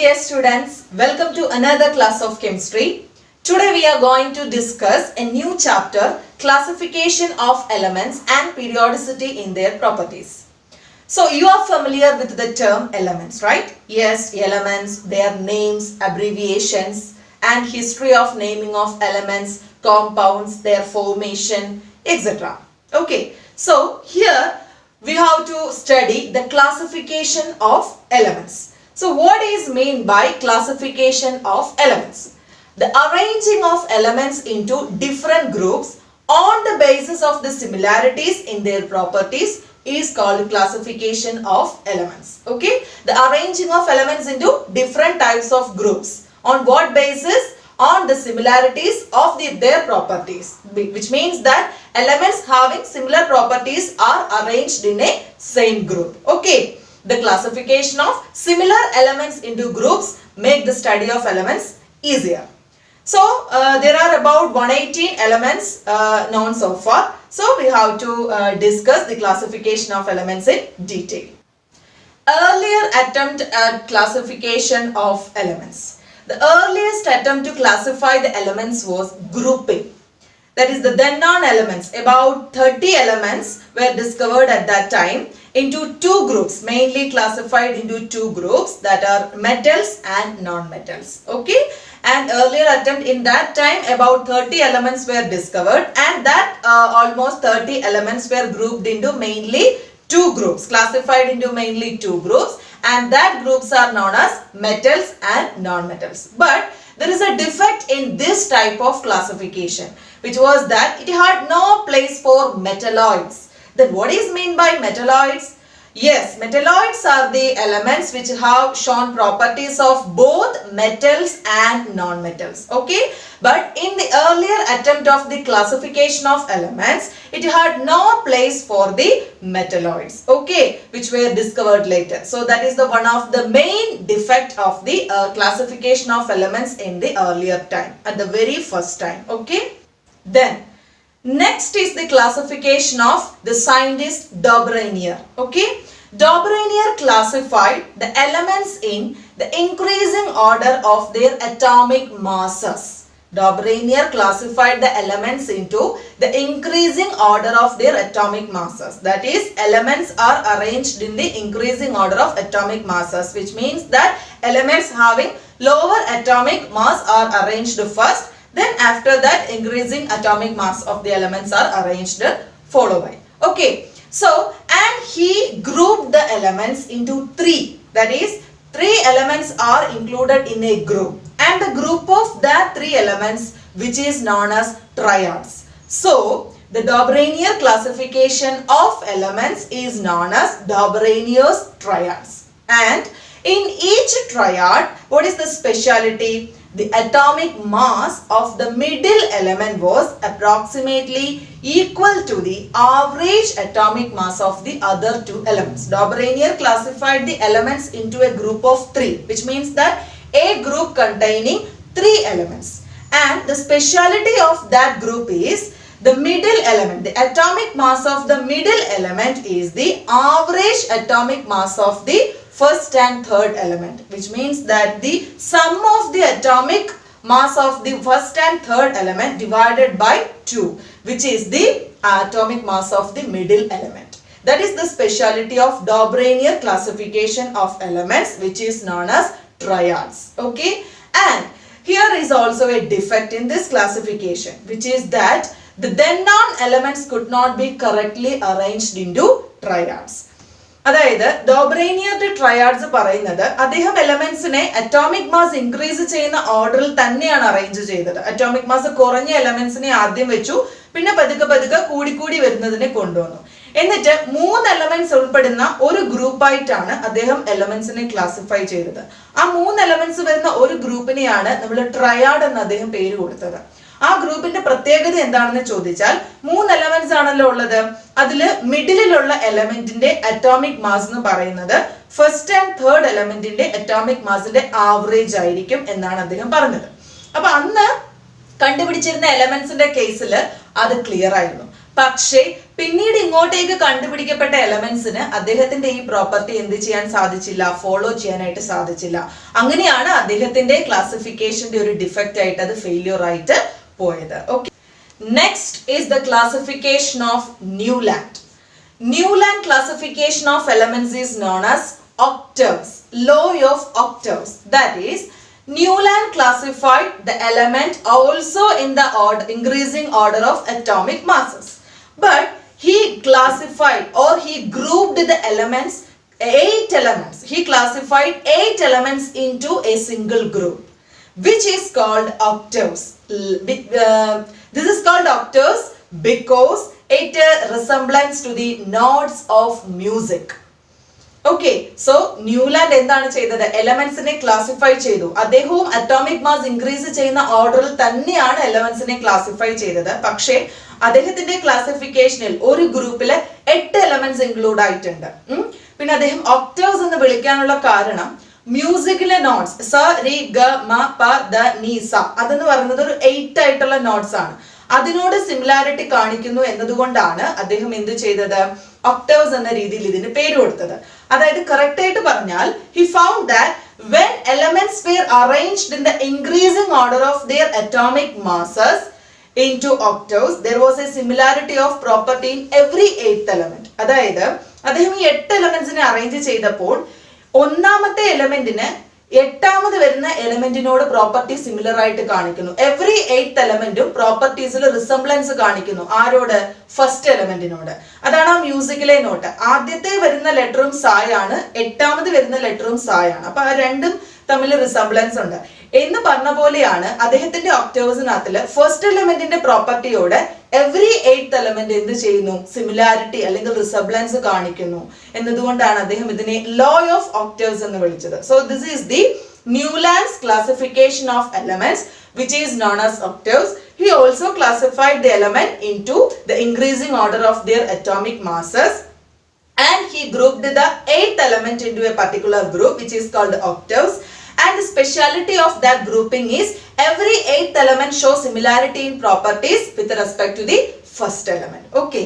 dear students, welcome to another class of chemistry. Today we are going to discuss a new chapter, classification of elements and periodicity in their properties. So you are familiar with the term elements, right? Yes, elements, their names, abbreviations and history of naming of elements, compounds, their formation, etc. Okay, so here we have to study the classification of elements. So what is meant by classification of elements? The arranging of elements into different groups on the basis of the similarities in their properties is called classification of elements. Okay, the arranging of elements into different types of groups. On what basis? On the similarities of their properties, which means that elements having similar properties are arranged in a same group. Okay, the classification of similar elements into groups make the study of elements easier. So there are about 118 elements known so far. So we have to discuss the classification of elements in detail. Earlier attempt at classification of elements. The earliest attempt to classify the elements was grouping. That is, the then known elements, about 30 elements were discovered at that time into two groups, mainly classified into two groups, that are metals and non-metals. Okay, and earlier attempt in that time about 30 elements were discovered, and that almost 30 elements were grouped into mainly two groups, classified into mainly two groups, and that groups are known as metals and non-metals. But there is a defect in this type of classification, which was that it had no place for metalloids. Then what is meant by metalloids? Yes, metalloids are the elements which have shown properties of both metals and non-metals. Okay, but in the earlier attempt of the classification of elements, it had no place for the metalloids. Okay, which were discovered later. So that is the one of the main defect of the classification of elements in the earlier time, at the very first time. Okay, then next is the classification of the scientist Dobranier. Okay, Dobranier classified the elements in the increasing order of their atomic masses. Dobranier classified the elements into the increasing order of their atomic masses. That is, elements are arranged in the increasing order of atomic masses, which means that elements having lower atomic mass are arranged first. Then after that, increasing atomic mass of the elements are arranged followed by. Okay, so and he grouped the elements into three. That is, three elements are included in a group, and the group of that three elements which is known as triads. So the Dobranier classification of elements is known as Dobranier's triads. And in each triad, what is the speciality? The atomic mass of the middle element was approximately equal to the average atomic mass of the other two elements. Dobranier classified the elements into a group of three, which means that a group containing three elements. And the speciality of that group is the middle element. The atomic mass of the middle element is the average atomic mass of the first and third element, which means that the sum of the atomic mass of the first and third element divided by 2, which is the atomic mass of the middle element. That is the speciality of Dobranier classification of elements, which is known as triads. Okay, and here is also a defect in this classification, which is that the then known elements could not be correctly arranged into triads. അതായത് ഡോബ്രേനിയറുടെ triads പറയുന്നത് അദ്ദേഹം എലമെന്റ്സിനെ atomic mass increase ചെയ്യുന്ന ഓർഡറിൽ തന്നെയാണ് arrange ചെയ്തത്. Atomic mass കുറഞ്ഞ എലമെന്റ്സിനെ ആദ്യം വെച്ചു, പിന്നെ പതുക്കെ കൂടി വരുന്നതിനെ കൊണ്ടുവന്നു. എന്നിട്ട് 3 എലമെന്റ്സ് ഉൾപ്പെടുന്ന ഒരു ഗ്രൂപ്പായിട്ടാണ് അദ്ദേഹം എലമെന്റ്സിനെ ക്ലാസിഫൈ ചെയ്തത്. ആ 3 എലമെന്റ്സ് വരുന്ന ഒരു ഗ്രൂപ്പിനെയാണ് നമ്മൾ ട്രയാഡ് എന്ന് അദ്ദേഹം പേര് കൊടുത്തത്. ആ ഗ്രൂപ്പിന്റെ പ്രത്യേകത എന്താണെന്ന് ചോദിച്ചാൽ 3 എലമെന്റ്സ് ആണല്ലോ ഉള്ളത്. അതില് മിഡിലുള്ള എലമെന്റിന്റെ അറ്റോമിക് മാസ് എന്ന് പറയുന്നത് ഫസ്റ്റ് ആൻഡ് തേർഡ് എലമെന്റിന്റെ അറ്റോമിക് മാസിന്റെ ആവറേജ് ആയിരിക്കും എന്നാണ് അദ്ദേഹം പറഞ്ഞത്. അപ്പൊ അന്ന് കണ്ടുപിടിച്ചിരുന്ന എലമെന്റ്സിന്റെ കേസിൽ അത് ക്ലിയർ ആയിരുന്നു. പക്ഷേ പിന്നീട് ഇങ്ങോട്ടേക്ക് കണ്ടുപിടിക്കപ്പെട്ട എലമെന്റ്സിന് അദ്ദേഹത്തിന്റെ ഈ പ്രോപ്പർട്ടി എന്ത് ചെയ്യാൻ സാധിച്ചില്ല, ഫോളോ ചെയ്യാനായിട്ട് സാധിച്ചില്ല. അങ്ങനെയാണ് അദ്ദേഹത്തിന്റെ ക്ലാസിഫിക്കേഷന്റെ ഒരു ഡിഫക്റ്റ് ആയിട്ട് അത് ഫെയിലിയർ ആയിട്ട് പോയത്. Okay, next is the classification of Newland. Newland classification of elements is known as octaves, law of octaves. That is, Newland classified the element also in the increasing order of atomic masses. But he classified or he grouped the elements, 8 elements. He classified 8 elements into a single group, which is called octaves. This is called octaves because it resemblance to the notes of music. Okay, so Newland എന്താണ് ചെയ്തത്, എലമെന്റ്സിനെ classify ചെയ്തു. അദ്ദേഹവും atomic mass increase ചെയ്യുന്ന ഓർഡറിൽ തന്നെയാണ് എലമെന്റ്സിനെ classify ചെയ്തത്. പക്ഷേ അദ്ദേഹത്തിന്റെ ക്ലാസിഫിക്കേഷനിൽ ഒരു ഗ്രൂപ്പില് 8 എലമെന്റ്സ് ഇൻക്ലൂഡ് ആയിട്ടുണ്ട്. പിന്നെ അദ്ദേഹം ഒക്ടേവ്സ് എന്ന് വിളിക്കാനുള്ള കാരണം മ്യൂസിക്കിലെ നോട്ട്സ് സ രി ഗ മ പ ദ നീ സ അതെന്ന് പറയുന്നത് ഒരു 8 ആയിട്ടുള്ള നോട്ട്സ് ആണ്. അതിനോട് സിമിലാരിറ്റി കാണിക്കുന്നു എന്നതുകൊണ്ടാണ് അദ്ദേഹം എന്ത് ചെയ്തത്, ഒക്ടേവ്സ് എന്ന രീതിയിൽ ഇതിന് പേര് കൊടുത്തത്. അതായത് കറക്റ്റ് ആയിട്ട് പറഞ്ഞാൽ he found that when elements were arranged in the increasing order of their atomic masses into octaves, there was a similarity of property in every 8th element. അതായത് അദ്ദേഹം ഈ 8 എലമെന്റ്സിനെ അറേഞ്ച് ചെയ്തപ്പോൾ ഒന്നാമത്തെ എലമെന്റിന് എട്ടാമത് വരുന്ന എലമെന്റിനോട് പ്രോപ്പർട്ടി സിമിലർ ആയിട്ട് കാണിക്കുന്നു. എവറി 8th എലമെന്റും പ്രോപ്പർട്ടീസിൽ റിസംബ്ലൻസ് കാണിക്കുന്നു. ആരോട്, ഫസ്റ്റ് എലമെന്റിനോട്. അതാണ് ആ മ്യൂസിക്കിലെ നോട്ട്. ആദ്യത്തെ വരുന്ന ലെറ്ററും സായാണ്, എട്ടാമത് വരുന്ന ലെറ്ററും സായാണ്. അപ്പൊ ആ രണ്ടും തമ്മിൽ റിസംബ്ലൻസ് ഉണ്ട് എന്ന് പറഞ്ഞ പോലെയാണ് അദ്ദേഹത്തിന്റെ ഒക്ടേവ്സിനകത്തില് ഫസ്റ്റ് എലമെന്റിന്റെ പ്രോപ്പർട്ടിയോട് എവറി 8th എലമെന്റ് എന്ത് ചെയ്യുന്നു, സിമിലാരിറ്റി അല്ലെങ്കിൽ റിസംബ്ലൻസ് കാണിക്കുന്നു എന്നതുകൊണ്ടാണ് അദ്ദേഹം ഇതിനെ ലോ ഓഫ് ഒക്ടേവ്സ് എന്ന് വിളിച്ചത്. So this is the Newland's classification of elements, which is known as octaves. He also classified the element into the increasing order of their atomic masses, and he grouped the 8th element into a particular group which is called octaves. And the speciality of that grouping is every 8th element shows similarity in properties with respect to the first element. Okay,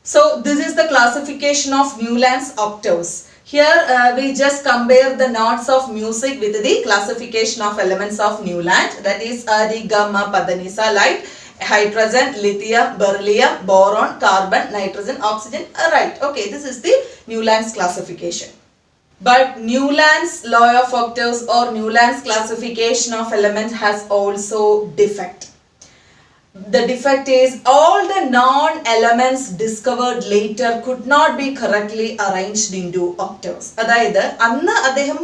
so this is the classification of Newland's octaves. Here we just compare the notes of music with the classification of elements of Newland. That is ri ga ma pa da ni sa, light, hydrogen, lithium, beryllium, boron, carbon, nitrogen, oxygen. Right. Okay, this is the Newland's classification. But Newland's law of octaves or Newland's classification of elements has also defect. The defect is all the non-elements discovered later could not be correctly arranged into octaves. അതായത് അന്ന് അദ്ദേഹം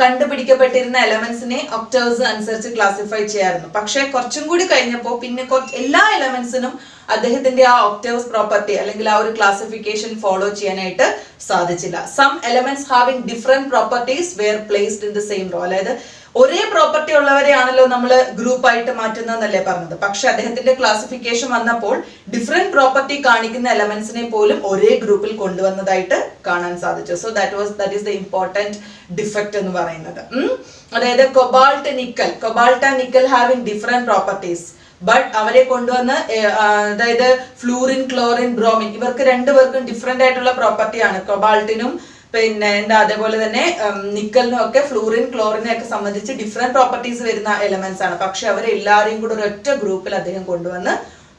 കണ്ടുപിടിക്കപ്പെട്ടിരുന്ന എലമെന്റ്സിനെ octaves അനുസരിച്ച് classify ചെയ്യായിരുന്നു. പക്ഷെ കുറച്ചും കൂടി കഴിഞ്ഞപ്പോൾ പിന്നെ എല്ലാ എലമെന്റ്സിനും അദ്ദേഹത്തിന്റെ ആ ഒക്ടേവ്സ് പ്രോപ്പർട്ടി അല്ലെങ്കിൽ ആ ഒരു ക്ലാസിഫിക്കേഷൻ ഫോളോ ചെയ്യാനായിട്ട് സാധിച്ചില്ല. Some elements having different properties were placed in the same row. അതായത് ഒരേ പ്രോപ്പർട്ടി ഉള്ളവരെയാണല്ലോ നമ്മൾ ഗ്രൂപ്പ് ആയിട്ട് മാറ്റുന്നതെന്നല്ലേ പറഞ്ഞത്. പക്ഷെ അദ്ദേഹത്തിന്റെ ക്ലാസിഫിക്കേഷൻ വന്നപ്പോൾ ഡിഫറെന്റ് പ്രോപ്പർട്ടി കാണിക്കുന്ന എലമെന്റ്സിനെ പോലും ഒരേ ഗ്രൂപ്പിൽ കൊണ്ടുവന്നതായിട്ട് കാണാൻ സാധിച്ചു. So that is the important defect എന്ന് പറയുന്നത്. അതായത് cobalt nickel having different properties, but അവരെ കൊണ്ടുവന്ന് അതായത് ഫ്ലൂറിൻ, ക്ലോറിൻ, ബ്രോമിൻ ഇവർക്ക് രണ്ടുപേർക്കും ഡിഫറെന്റ് ആയിട്ടുള്ള പ്രോപ്പർട്ടിയാണ്. കൊബാൾട്ടിനും പിന്നെ അതേപോലെ തന്നെ നിക്കലിനും ഒക്കെ ഫ്ലൂറിൻ, ക്ലോറിനെ ഒക്കെ സംബന്ധിച്ച് ഡിഫറെന്റ് പ്രോപ്പർട്ടീസ് വരുന്ന എലമെന്റ്സ് ആണ്. പക്ഷെ അവരെ എല്ലാവരെയും കൂടെ ഒരു ഒറ്റ ഗ്രൂപ്പിൽ അദ്ദേഹം കൊണ്ടുവന്ന്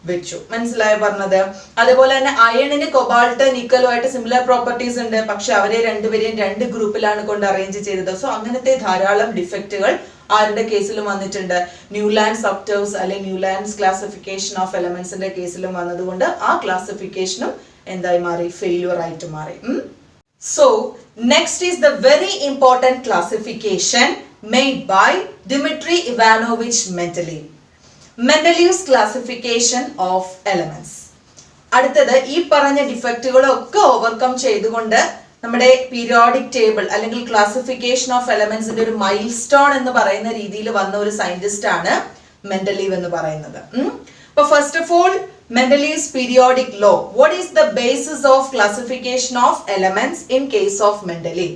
വെച്ചു. മനസ്സിലായോ പറഞ്ഞത്? അതേപോലെ തന്നെ അയണിന് കൊബാൾട്ട്, നിക്കലും ആയിട്ട് സിമിലർ പ്രോപ്പർട്ടീസ് ഉണ്ട്. പക്ഷെ അവരെ രണ്ടുപേരെയും രണ്ട് ഗ്രൂപ്പിലാണ് കൊണ്ട് അറേഞ്ച് ചെയ്തത്. സോ അങ്ങനത്തെ ധാരാളം ഡിഫക്റ്റുകൾ ആരുടെ കേസിലും വന്നിട്ടുണ്ട്? ന്യൂലാൻഡ്സ് ഒക്ടേവ്സ് അല്ലെങ്കിൽ ന്യൂലാൻഡ്സ് ക്ലാസിഫിക്കേഷൻ ഓഫ് എലമെന്റ്സിന്റെ കേസിലും വന്നതുകൊണ്ട് ആ ക്ലാസിഫിക്കേഷനും എന്തായി മാറി? ഫെയിലിയർ ആയിട്ട് മാറി. So next is the very important classification made by Dmitry Ivanovich Mendelian. Mendeleev's classification of elements. അടുത്തത് ഈ പറഞ്ഞ ഡിഫക്റ്റുകളൊക്കെ ഓവർകം ചെയ്തുകൊണ്ട് നമ്മുടെ പീരിയോഡിക് ടേബിൾ അല്ലെങ്കിൽ ക്ലാസിഫിക്കേഷൻ ഓഫ് എലമെന്റ്സിന്റെ ഒരു മൈൽ സ്റ്റോൺ എന്ന് പറയുന്ന രീതിയിൽ വന്ന ഒരു സയന്റിസ്റ്റ് ആണ് മെൻഡലീവ് എന്ന് പറയുന്നത്. അപ്പൊ first of all Mendeleev's periodic law. What is the basis of classification of elements in case of Mendeleev?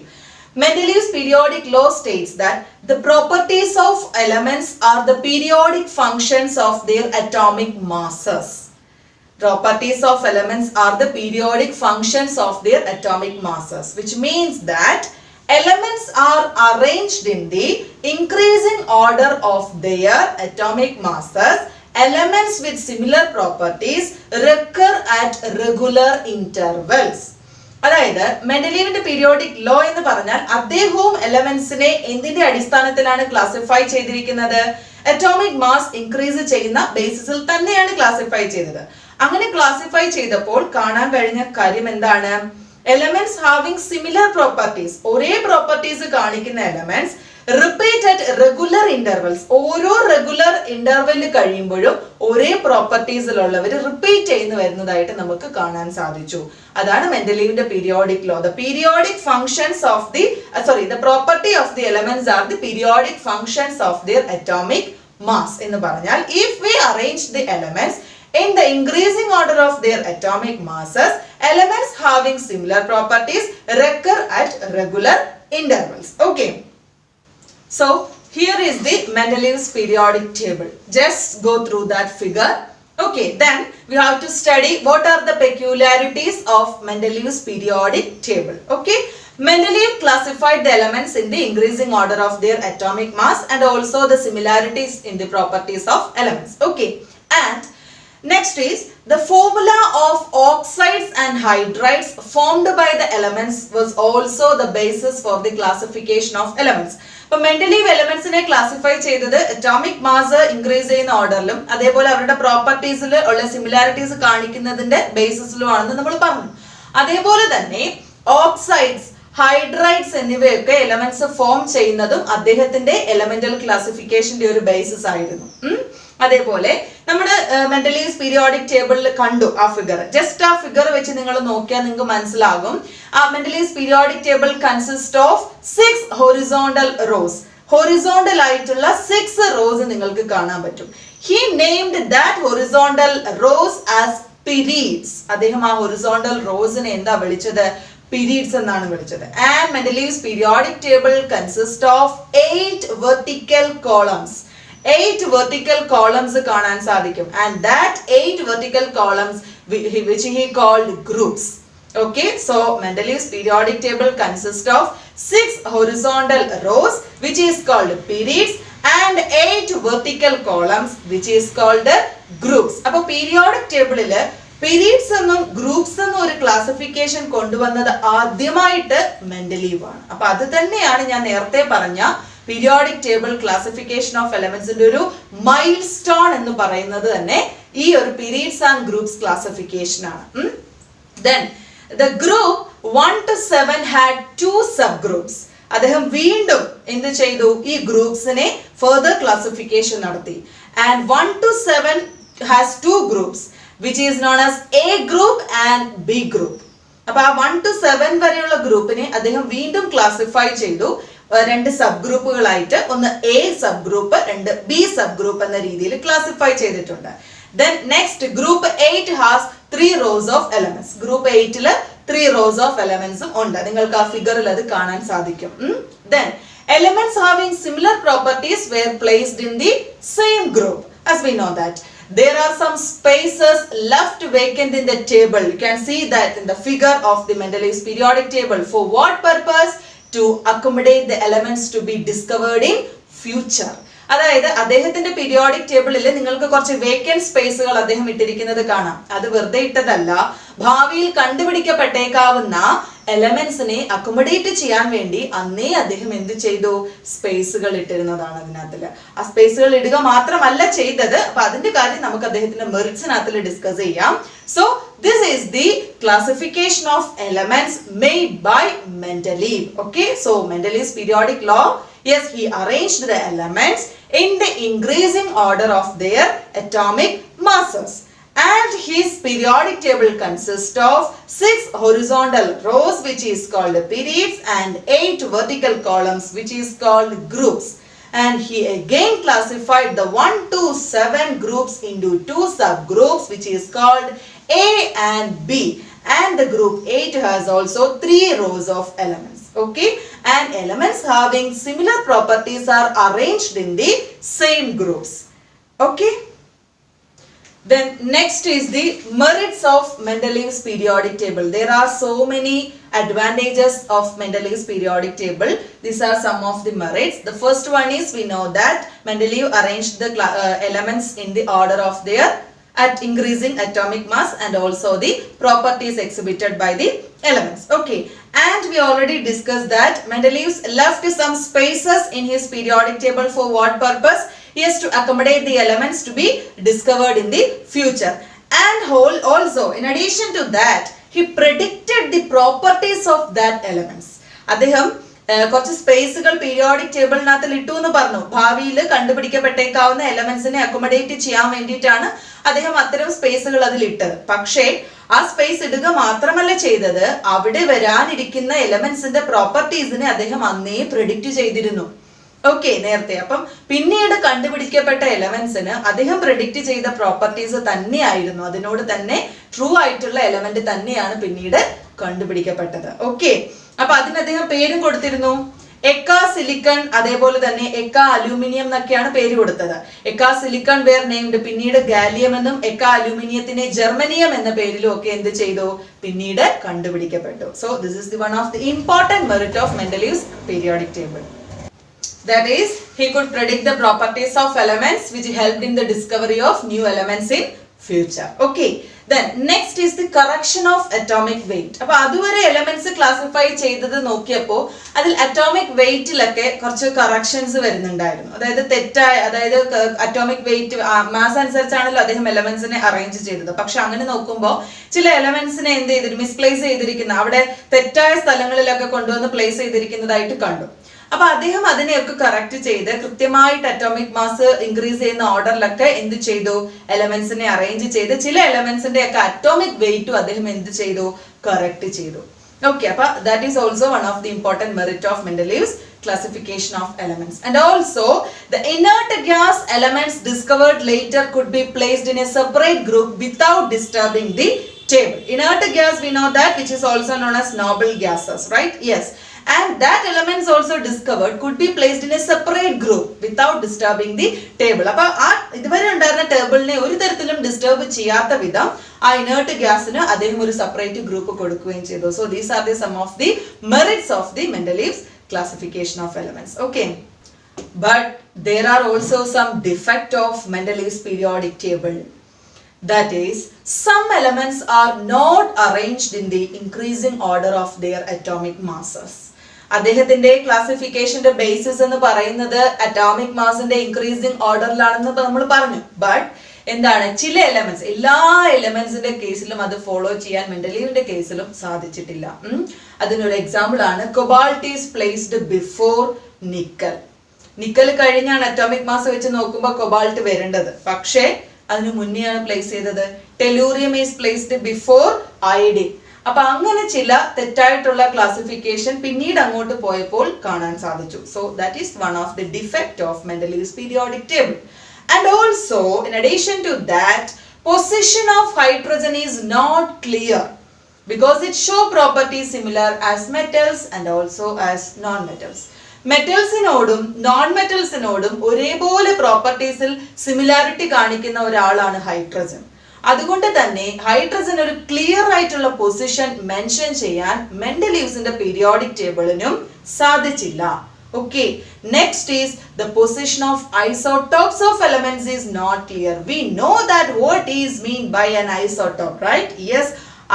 Mendeleev's periodic law states that the properties of elements are the periodic functions of their atomic masses. Properties of elements are the periodic functions of their atomic masses, which means that elements are arranged in the increasing order of their atomic masses. Elements with similar properties recur at regular intervals. അതായത് മെൻഡലീവിന്റെ periodic law എന്ന് പറഞ്ഞാൽ അദ്ദേഹവും എലമെന്റ്സിനെ എന്തിന്റെ അടിസ്ഥാനത്തിലാണ് classify ചെയ്തിരിക്കുന്നത്? Atomic mass increase ചെയ്യുന്ന ബേസിസിൽ തന്നെയാണ് classify ചെയ്തത്. അങ്ങനെ ക്ലാസിഫൈ ചെയ്തപ്പോൾ കാണാൻ കഴിഞ്ഞ കാര്യം എന്താണ്? എലമെന്റ്സ് ഹാവിംഗ് സിമിലർ പ്രോപ്പർട്ടീസ്, ഒരേ പ്രോപ്പർട്ടീസ് കാണിക്കുന്ന elements repeat at regular intervals, ഓരോ റെഗുലർ ഇന്റർവെല് കഴിയുമ്പോഴും ഒരേ പ്രോപ്പർട്ടീസിലുള്ളവർ റിപ്പീറ്റ് ചെയ്യുന്നു വരുന്നതായിട്ട് നമുക്ക് കാണാൻ സാധിച്ചു. അതാണ് മെൻഡലീവിന്റെ periodic law. The periodic functions of the the property of the elements are the periodic functions of their atomic mass എന്ന് പറഞ്ഞാൽ if we arrange the elements in the increasing order of their atomic masses, elements having similar properties recur at regular intervals. Okay. So here is the Mendeleev's periodic table. Just go through that figure. Okay. Then we have to study what are the peculiarities of Mendeleev's periodic table. Okay. Mendeleev classified the elements in the increasing order of their atomic mass and also the similarities in the properties of elements. Okay. And next is the formula of oxides and hydrides formed by the elements was also the basis for the classification of elements. അപ്പോൾ Mendeleev എലമെന്റ്സിനെ classify ചെയ്തത് atomic mass increase ചെയ്യുന്ന ഓർഡറിലും അതേപോലെ അവരുടെ പ്രോപ്പർട്ടീസിൽ ഉള്ള similarities കാണിക്കുന്നതിന്റെ ബേസിസിലും ആണെന്ന് നമ്മൾ പറഞ്ഞു. അതേപോലെ തന്നെ ഓക്സൈഡ്സ്, ഹൈഡ്രൈഡ്സ് എന്നിവയൊക്കെ എലമെന്റ്സ് ഫോം ചെയ്യുന്നതും അദ്ദേഹത്തിന്റെ എലമെന്റൽ ക്ലാസിഫിക്കേഷന്റെ ഒരു ബേസിസ് ആയിരുന്നു. അതേപോലെ നമ്മുടെ മെൻഡലീവ്സ് പീരിയോഡിക് ടേബിളിൽ കണ്ടു ആ ഫിഗർ. ജസ്റ്റ് ആ ഫിഗർ വെച്ച് നിങ്ങൾ നോക്കിയാൽ നിങ്ങൾക്ക് മനസ്സിലാകും. ആ Mendeleev's periodic table consist of 6 horizontal rows. Horizontal ആയിട്ടുള്ള 6 റോസ് നിങ്ങൾക്ക് കാണാൻ പറ്റും. He named that horizontal rows as periods. അദ്ദേഹം ആ ഹൊറിസോണ്ടൽ റോസിനെ എന്താ വിളിച്ചത്? പീരീഡ്സ് എന്നാണ് വിളിച്ചത്. And Mendeleev's periodic table consist of 8 vertical columns. 8 vertical columns കാണാൻ സാധിക്കും. And that 8 vertical columns which he called groups. Okay, so Mendeleev's periodic table consists of 6 horizontal rows which is called periods and 8 vertical columns which is called groups. അപ്പോൾ periodic table periods എന്നും groups എന്നും ഒരു classification കൊണ്ടുവന്നത് ആദ്യമായിട്ട് Mendeleev ആണ്. അപ്പൊ അത് തന്നെയാണ് ഞാൻ നേരത്തെ പറഞ്ഞ പീരിയോഡിക് ടേബിൾ ക്ലാസിഫിക്കേഷൻ ഓഫ് എലമെന്റ്സിന്റെ ഒരു മൈൽ സ്റ്റോൺ എന്ന് പറയുന്നത് തന്നെ ഈ ഒരു പീരീഡ്സ് ആൻഡ് ഗ്രൂപ്പ്സ് ക്ലാസിഫിക്കേഷൻ ആണ്. Then the group 1 to 7 had 2 subgroups. അദ്ദേഹം വീണ്ടും എന്ത് ചെയ്തു? ഈ ഗ്രൂപ്പ്സിനെ ഫർദർ ക്ലാസിഫിക്കേഷൻ നടത്തി. And 1 to 7 has 2 groups which is known as A group and B group. അപ്പൊ ആ 1 to 7 വരെയുള്ള ഗ്രൂപ്പിനെ അദ്ദേഹം വീണ്ടും ക്ലാസിഫൈ ചെയ്തു 2 സബ് ഗ്രൂപ്പുകളായിട്ട്. ഒന്ന് A sub group, 2 B sub group എന്ന രീതിയിൽ ക്ലാസിഫൈ ചെയ്തിട്ടുണ്ട്. Then next group 8 has 3 rows of elements. Group 8 3 rows of elements ഉണ്ട്. നിങ്ങൾക്ക് ആ ഫിഗറിൽ അത് കാണാൻ സാധിക്കും. Then elements having similar properties were placed in the same group. As we know that there are some spaces left vacant in the table. You can see that in the figure of the Mendeleev's periodic table. For what purpose? To accommodate the elements to be discovered in future. അതായത് അദ്ദേഹത്തിന്റെ periodic ടേബിളിൽ നിങ്ങൾക്ക് കുറച്ച് vacant സ്പേസുകൾ അദ്ദേഹം ഇട്ടിരിക്കുന്നത് കാണാം. അത് വെറുതെ ഇട്ടതല്ല, ഭാവിയിൽ കണ്ടുപിടിക്കപ്പെട്ടേക്കാവുന്ന എലമെന്റ്സിനെ അക്കോമഡേറ്റ് ചെയ്യാൻ വേണ്ടി അന്നേ അദ്ദേഹം എന്ത് ചെയ്തു? സ്പേസുകൾ ഇട്ടിരുന്നതാണ് അതിനകത്തില്. ആ സ്പേസുകൾ ഇടുക മാത്രമല്ല ചെയ്തത്. അപ്പൊ അതിന്റെ കാര്യം നമുക്ക് അദ്ദേഹത്തിന്റെ മെറിറ്റ്സിനകത്തിൽ ഡിസ്കസ് ചെയ്യാം. So this is the classification of elements made by Mendeleev. Okay, so Mendeleev's periodic law, yes, he arranged the elements in the increasing order of their atomic masses. And his periodic table consists of 6 horizontal rows which is called periods and 8 vertical columns which is called groups. And he again classified the 1 to 7 groups into 2 subgroups which is called A and B. And the group 8 has also 3 rows of elements. Okay, and elements having similar properties are arranged in the same groups. Okay. Then next is the merits of Mendeleev's periodic table. There are so many advantages of Mendeleev's periodic table. These are some of the merits. The first one is, we know that Mendeleev arranged the elements in the order of their at increasing atomic mass and also the properties exhibited by the elements. Okay, and we already discussed that Mendeleev left some spaces in his periodic table for what purpose? He has to accommodate the elements to be discovered in the future. And also, in addition to that, he predicted the properties of that elements. അദ്ദേഹം കുറച്ച് സ്പേസുകൾ periodic ടേബിളിനകത്ത് ഇട്ടു എന്ന് പറഞ്ഞു. ഭാവിയിൽ കണ്ടുപിടിക്കപ്പെട്ടേക്കാവുന്ന എലമെന്റ്സിനെ accommodate ചെയ്യാൻ വേണ്ടിയിട്ടാണ് അദ്ദേഹം അത്തരം സ്പേസുകൾ അതിൽ ഇട്ടത്. പക്ഷേ ആ സ്പേസ് ഇടുക മാത്രമല്ല ചെയ്തത്, അവിടെ വരാനിരിക്കുന്ന എലമെന്റ്സിന്റെ പ്രോപ്പർട്ടീസിനെ അദ്ദേഹം അന്നേ പ്രെഡിക്റ്റ് ചെയ്തിരുന്നു. ഓക്കെ, നേരത്തെ. അപ്പം പിന്നീട് കണ്ടുപിടിക്കപ്പെട്ട എലമെന്റ്സിന് അദ്ദേഹം പ്രെഡിക്റ്റ് ചെയ്ത പ്രോപ്പർട്ടീസ് തന്നെയായിരുന്നു, അതിനോട് തന്നെ ട്രൂ ആയിട്ടുള്ള എലമെന്റ് തന്നെയാണ് പിന്നീട് കണ്ടുപിടിക്കപ്പെട്ടത്. ഓക്കെ, അപ്പൊ അതിന് അദ്ദേഹം പേരും കൊടുത്തിരുന്നു. എക്കാ സിലിക്കൺ, അതേപോലെ തന്നെ എക്കാ അലൂമിനിയം എന്നൊക്കെയാണ് പേര് കൊടുത്തത്. എക്കാ സിലിക്കൺ വേർ നെയ്മഡ്, പിന്നീട് ഗാലിയം എന്നും എക്കാ അലൂമിനിയത്തിനെ ജർമ്മനിയം എന്ന പേരിലും ഒക്കെ എന്ത് ചെയ്തു, പിന്നീട് കണ്ടുപിടിക്കപ്പെട്ടു. So this is the one of the important merit of Mendeleev's periodic table. That is, he could predict the properties of elements which helped in the discovery of new elements in future. Okay, then next is the correction of atomic weight. അപ്പോൾ അതുവരെ elements classify ചെയ്തത് നോക്കിയപ്പോൾ അതിൽ atomic വെയിറ്റിലൊക്കെ കുറച്ച് corrections വരുന്നുണ്ടായിരുന്നു. അതായത് തെറ്റായ, അതായത് അറ്റോമിക് വെയിറ്റ് മാസ് അനുസരിച്ചാണല്ലോ അദ്ദേഹം എലമെന്റ്സിനെ അറേഞ്ച് ചെയ്തത്. പക്ഷെ അങ്ങനെ നോക്കുമ്പോൾ ചില എലമെന്റ്സിനെ എന്ത് ചെയ്തിട്ട് മിസ്പ്ലേസ് ചെയ്തിരിക്കുന്ന, അവിടെ തെറ്റായ സ്ഥലങ്ങളിലൊക്കെ കൊണ്ടുവന്ന് പ്ലേസ് ചെയ്തിരിക്കുന്നതായിട്ട് കണ്ടു. അപ്പൊ അദ്ദേഹം അതിനെയൊക്കെ കറക്റ്റ് ചെയ്ത് കൃത്യമായിട്ട് അറ്റോമിക് മാസ് ഇൻക്രീസ് ചെയ്യുന്ന ഓർഡറിലൊക്കെ എന്ത് ചെയ്തു, എലമെന്റ്സിനെ അറേഞ്ച് ചെയ്ത് ചില എലമെന്റ്സിന്റെ ഒക്കെ അറ്റോമിക് വെയിറ്റും അദ്ദേഹം എന്ത് ചെയ്തു, കറക്റ്റ് ചെയ്തു. ഓക്കെ, അപ്പൊ that is also one of the important merit of Mendeleev's classification of elements. And also the inert gas elements discovered later could be placed in a separate group without disturbing the table. Inert gas, we know that, which is also known as noble gases, right? Yes. And that elements also discovered could be placed in a separate group without disturbing the table. അപ്പോൾ ആ ഇതുവരെ ഉണ്ടായിരുന്ന ടേബിളിനെ ഒരു തരത്തിലും disturb ചെയ്യാത്ത വിധം ആ inert ഗ്യാസിന് അദ്ദേഹം ഒരു സെപ്പറേറ്റ് ഗ്രൂപ്പ് കൊടുക്കുകയും ചെയ്തു. So these are the sum of the merits of the Mendeleev's classification of elements. Okay, but there are also some defect of Mendeleev's periodic table. That is, some elements are not arranged in the increasing order of their atomic masses. അദ്ദേഹത്തിന്റെ ക്ലാസിഫിക്കേഷന്റെ basis എന്ന് പറയുന്നത് atomic മാസിന്റെ increasing ഓർഡറിലാണെന്ന് നമ്മൾ പറഞ്ഞു. But എന്താണ്, ചില elements, എല്ലാ എലമെന്റ്സിന്റെ കേസിലും അത് ഫോളോ ചെയ്യാൻ Mendeleevന്റെ കേസിലും സാധിച്ചിട്ടില്ല. അതിനൊരു എക്സാമ്പിൾ ആണ് cobalt is placed before nickel. Nickel കഴിഞ്ഞാണ് അറ്റോമിക് മാസ് വെച്ച് നോക്കുമ്പോൾ കൊബാൾട്ട് വരേണ്ടത്, പക്ഷേ അതിന് മുന്നെയാണ് പ്ലേസ് ചെയ്തത്. Tellurium is placed before iodine. അപ്പൊ അങ്ങനെ ചില തെറ്റായിട്ടുള്ള ക്ലാസിഫിക്കേഷൻ പിന്നീട് അങ്ങോട്ട് പോയപ്പോൾ കാണാൻ സാധിച്ചു. So that is one of the defect of Mendeleev's periodic table. And also, in addition to that, position of hydrogen is not clear because it show properties similar as metals and also as non-metals. മെറ്റൽസിനോടും non മെറ്റൽസിനോടും ഒരേപോലെ പ്രോപ്പർട്ടീസിൽ similarity കാണിക്കുന്ന ഒരാളാണ് hydrogen. അതുകൊണ്ട് തന്നെ hydrogen ഒരു clear ആയിട്ടുള്ള പൊസിഷൻ മെൻഷൻ ചെയ്യാൻ Mendeleev's പീരിയോഡിക് ടേബിളിനും സാധിച്ചില്ല. Okay, next is the position of isotopes of elements is not clear. We know that what is mean by an isotope, right? Yes,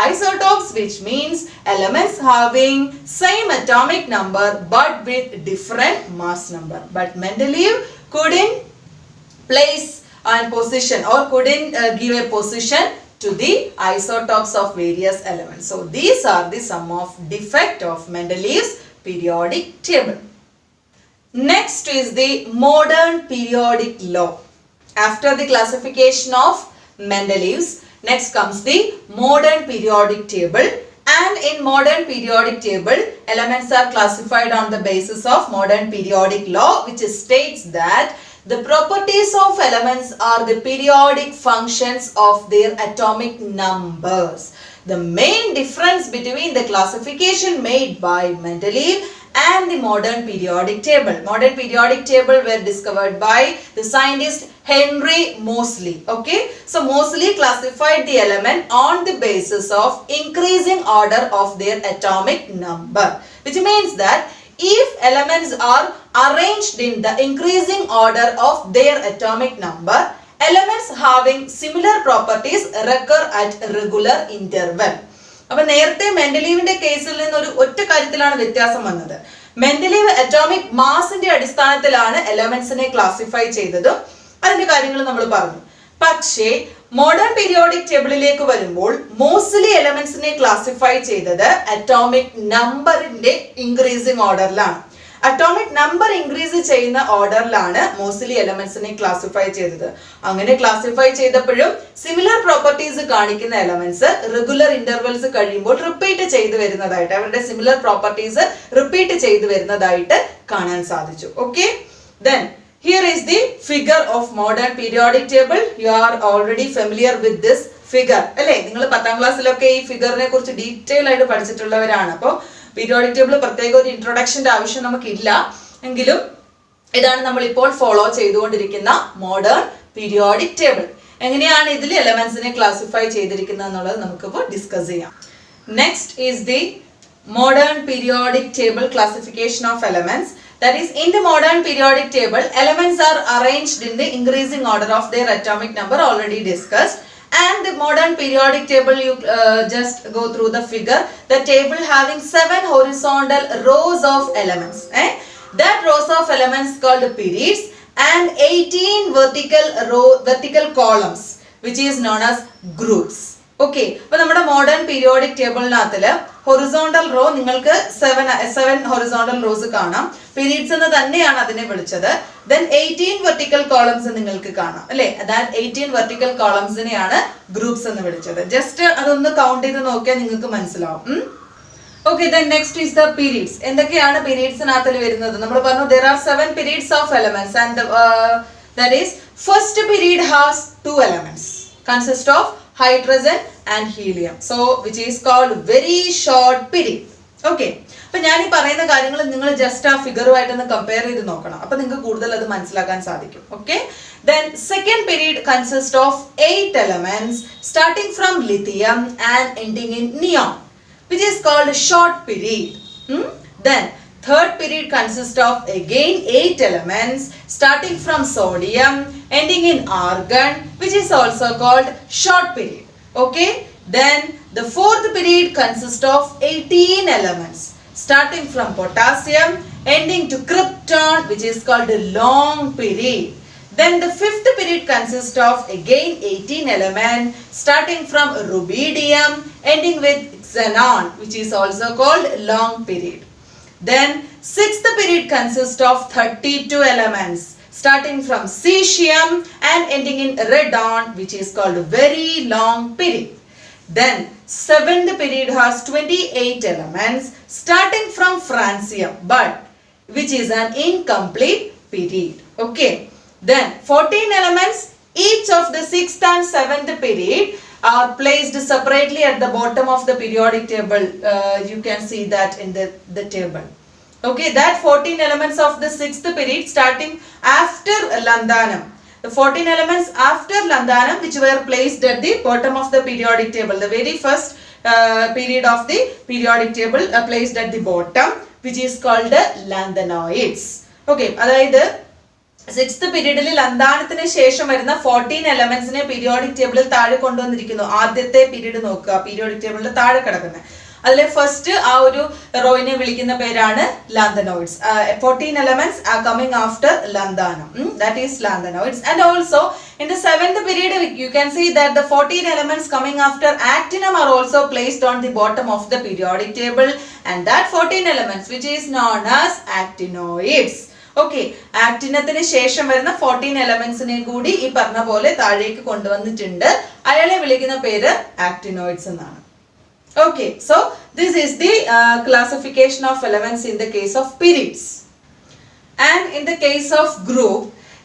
isotopes, which means elements having same atomic number but with different mass number. But Mendeleev couldn't place and position or couldn't give a position to the isotopes of various elements. So these are the sum of defect of Mendeleev's periodic table. Next is the modern periodic law. After the classification of Mendeleev's, next comes the modern periodic table. And in modern periodic table, elements are classified on the basis of modern periodic law, which states that the properties of elements are the periodic functions of their atomic numbers. The main difference between the classification made by Mendeleev and the modern periodic table. Modern periodic table were discovered by the scientist Henry Moseley. Okay, so Moseley classified the element on the basis of increasing order of their atomic number, which means that if elements are arranged in the increasing order of their atomic number, elements having similar properties recur at regular interval. അപ്പോൾ നേരത്തെ മെൻഡലീവിന്റെ കേസിൽ നിന്ന് ഒരു ഒറ്റ കാര്യത്തിലാണ് വ്യത്യാസം വന്നത്. Mendeleev atomic മാസിന്റെ അടിസ്ഥാനത്തിലാണ് എലമെന്റ്സിനെ ക്ലാസിഫൈ ചെയ്തതും അതിന്റെ കാര്യങ്ങൾ നമ്മൾ പറഞ്ഞു. പക്ഷേ മോഡേൺ പീരിയോഡിക് ടേബിളിലേക്ക് വരുമ്പോൾ മോസ്ലി എലമെന്റ്സിനെ ക്ലാസിഫൈ ചെയ്തത് അറ്റോമിക് നമ്പറിന്റെ ഇൻക്രീസിംഗ് ഓർഡറിലാണ്. അറ്റോമിക് നമ്പർ ഇൻക്രീസ് ചെയ്യുന്ന ഓർഡറിലാണ് മോസ്ലി എലമെന്റ്സിനെ ക്ലാസിഫൈ ചെയ്തത്. അങ്ങനെ ക്ലാസിഫൈ ചെയ്തപ്പോഴും സിമിലർ പ്രോപ്പർട്ടീസ് കാണിക്കുന്ന എലമെന്റ്സ് റെഗുലർ ഇന്റർവെൽസ് കഴിയുമ്പോൾ റിപ്പീറ്റ് ചെയ്തു വരുന്നതായിട്ട്, അവരുടെ സിമിലർ പ്രോപ്പർട്ടീസ് റിപ്പീറ്റ് ചെയ്തു വരുന്നതായിട്ട് കാണാൻ സാധിച്ചു. Okay, then here is the figure of modern periodic table. You are already familiar with this figure അല്ലേ? നിങ്ങൾ 10ാം ക്ലാസ്സിലൊക്കെ ഈ ഫിഗറിനെ കുറിച്ച് ഡീറ്റെയിൽ ആയിട്ട് പഠിച്ചിട്ടുള്ളവരാണ്. അപ്പോൾ പീരിയോഡിക് ടേബിൾ പ്രത്യേക ഒരു ഇൻട്രൊഡക്ഷന്റെ ആവശ്യം നമുക്കില്ല എങ്കിലും ഇതാണ് നമ്മൾ ഇപ്പോൾ ഫോളോ ചെയ്തുകൊണ്ടിരിക്കുന്ന മോഡേൺ പീരിയോഡിക് ടേബിൾ. എങ്ങനെയാണ് ഇതിൽ എലമെന്റ്സിനെ ക്ലാസിഫൈ ചെയ്തിരിക്കുന്നത് എന്നുള്ളത് നമുക്കിപ്പോൾ ഡിസ്കസ് ചെയ്യാം. Next is the modern periodic table classification of elements. That is, in the modern periodic table, elements are arranged in the increasing order of their atomic number, already discussed. And the modern periodic table, you just go through the figure. The table having 7 horizontal rows of elements. That rows of elements called periods, and 18 vertical columns, which is known as groups. Okay, അപ്പോൾ നമ്മുടെ modern periodic ടേബിളിനകത്തിൽ horizontal raw നിങ്ങൾക്ക് 7 horizontal rose കാണാം. Periods എന്ന് തന്നെയാണ് അതിനെ വിളിച്ചത്. Then 18 vertical columns നിങ്ങൾക്ക് കാണാം അല്ലേ? അതായത് 18 വെർട്ടിക്കൽ കോളംസിനെയാണ് ഗ്രൂപ്പ്സ് എന്ന് വിളിച്ചത്. ജസ്റ്റ് അതൊന്ന് കൗണ്ട് ചെയ്ത് നോക്കിയാൽ നിങ്ങൾക്ക് മനസ്സിലാവും. Okay, then next is the periods. എന്തൊക്കെയാണ് പീരീഡ്സിനകത്തിൽ വരുന്നത്? നമ്മൾ പറഞ്ഞു there are 7 periods of elements, and that is, first period has 2 elements consist of hydrogen and helium, so which is called very short period. Okay, അപ്പോൾ ഞാൻ ഈ പറയുന്ന കാര്യങ്ങൾ നിങ്ങൾ ജസ്റ്റ് ആ ഫിഗറുമായിട്ടൊന്ന് കമ്പയർ ചെയ്ത് നോക്കണം. അപ്പോൾ നിങ്ങൾക്ക് കൂടുതൽ അത് മനസ്സിലാക്കാൻ സാധിക്കും. Okay, then second period consists of 8 elements starting from lithium and ending in neon, which is called short period. Then third period consists of again 8 elements starting from sodium ending in argon, which is also called short period. Okay, then the fourth period consists of 18 elements starting from potassium ending to krypton, which is called a long period. Then the fifth period consists of again 18 elements starting from rubidium ending with xenon, which is also called long period. Then sixth period consists of 32 elements starting from cesium and ending in radon, which is called very long period. Then seventh period has 28 elements starting from francium, but which is an incomplete period. Okay, then 14 elements, each of the 6th and 7th period are placed separately at the bottom of the periodic table. You can see that in the table. Okay, that 14 elements of the 6th period starting after Landanam. The 14 elements after Landanam, which were placed at the bottom of the periodic table. The very first period of the periodic table placed at the bottom, which is called lanthanoids. Okay, അതായത് 6th പീരീഡിൽ ലന്ധാനത്തിന് ശേഷം വരുന്ന 14 എലമെന്റ്സിനെ periodic ടേബിളിൽ താഴെ കൊണ്ടുവന്നിരിക്കുന്നു. ആദ്യത്തെ period നോക്കുക, periodic ടേബിളിൽ താഴെ കിടക്കുന്നത്. അതിലെ ഫസ്റ്റ് ആ ഒരു റോയിനെ വിളിക്കുന്ന പേരാണ് lanthanoids. 14 elements are coming after Landhanam. That is lanthanoids. And also in the 7th period you can see that the 14 elements coming after actinum are also placed on the bottom of the periodic table, and that 14 elements which is known as actinoids. Okay, actinത്തിന് ശേഷം വരുന്ന 14 elementsനെ കൂടി ഈ പറഞ്ഞ പോലെ താഴേക്ക് കൊണ്ടുവന്നിട്ടുണ്ട്. അയാളെ വിളിക്കുന്ന പേര് actinoids എന്നാണ്. Okay, so this is the classification of elements in the case of periods. And in the case of group,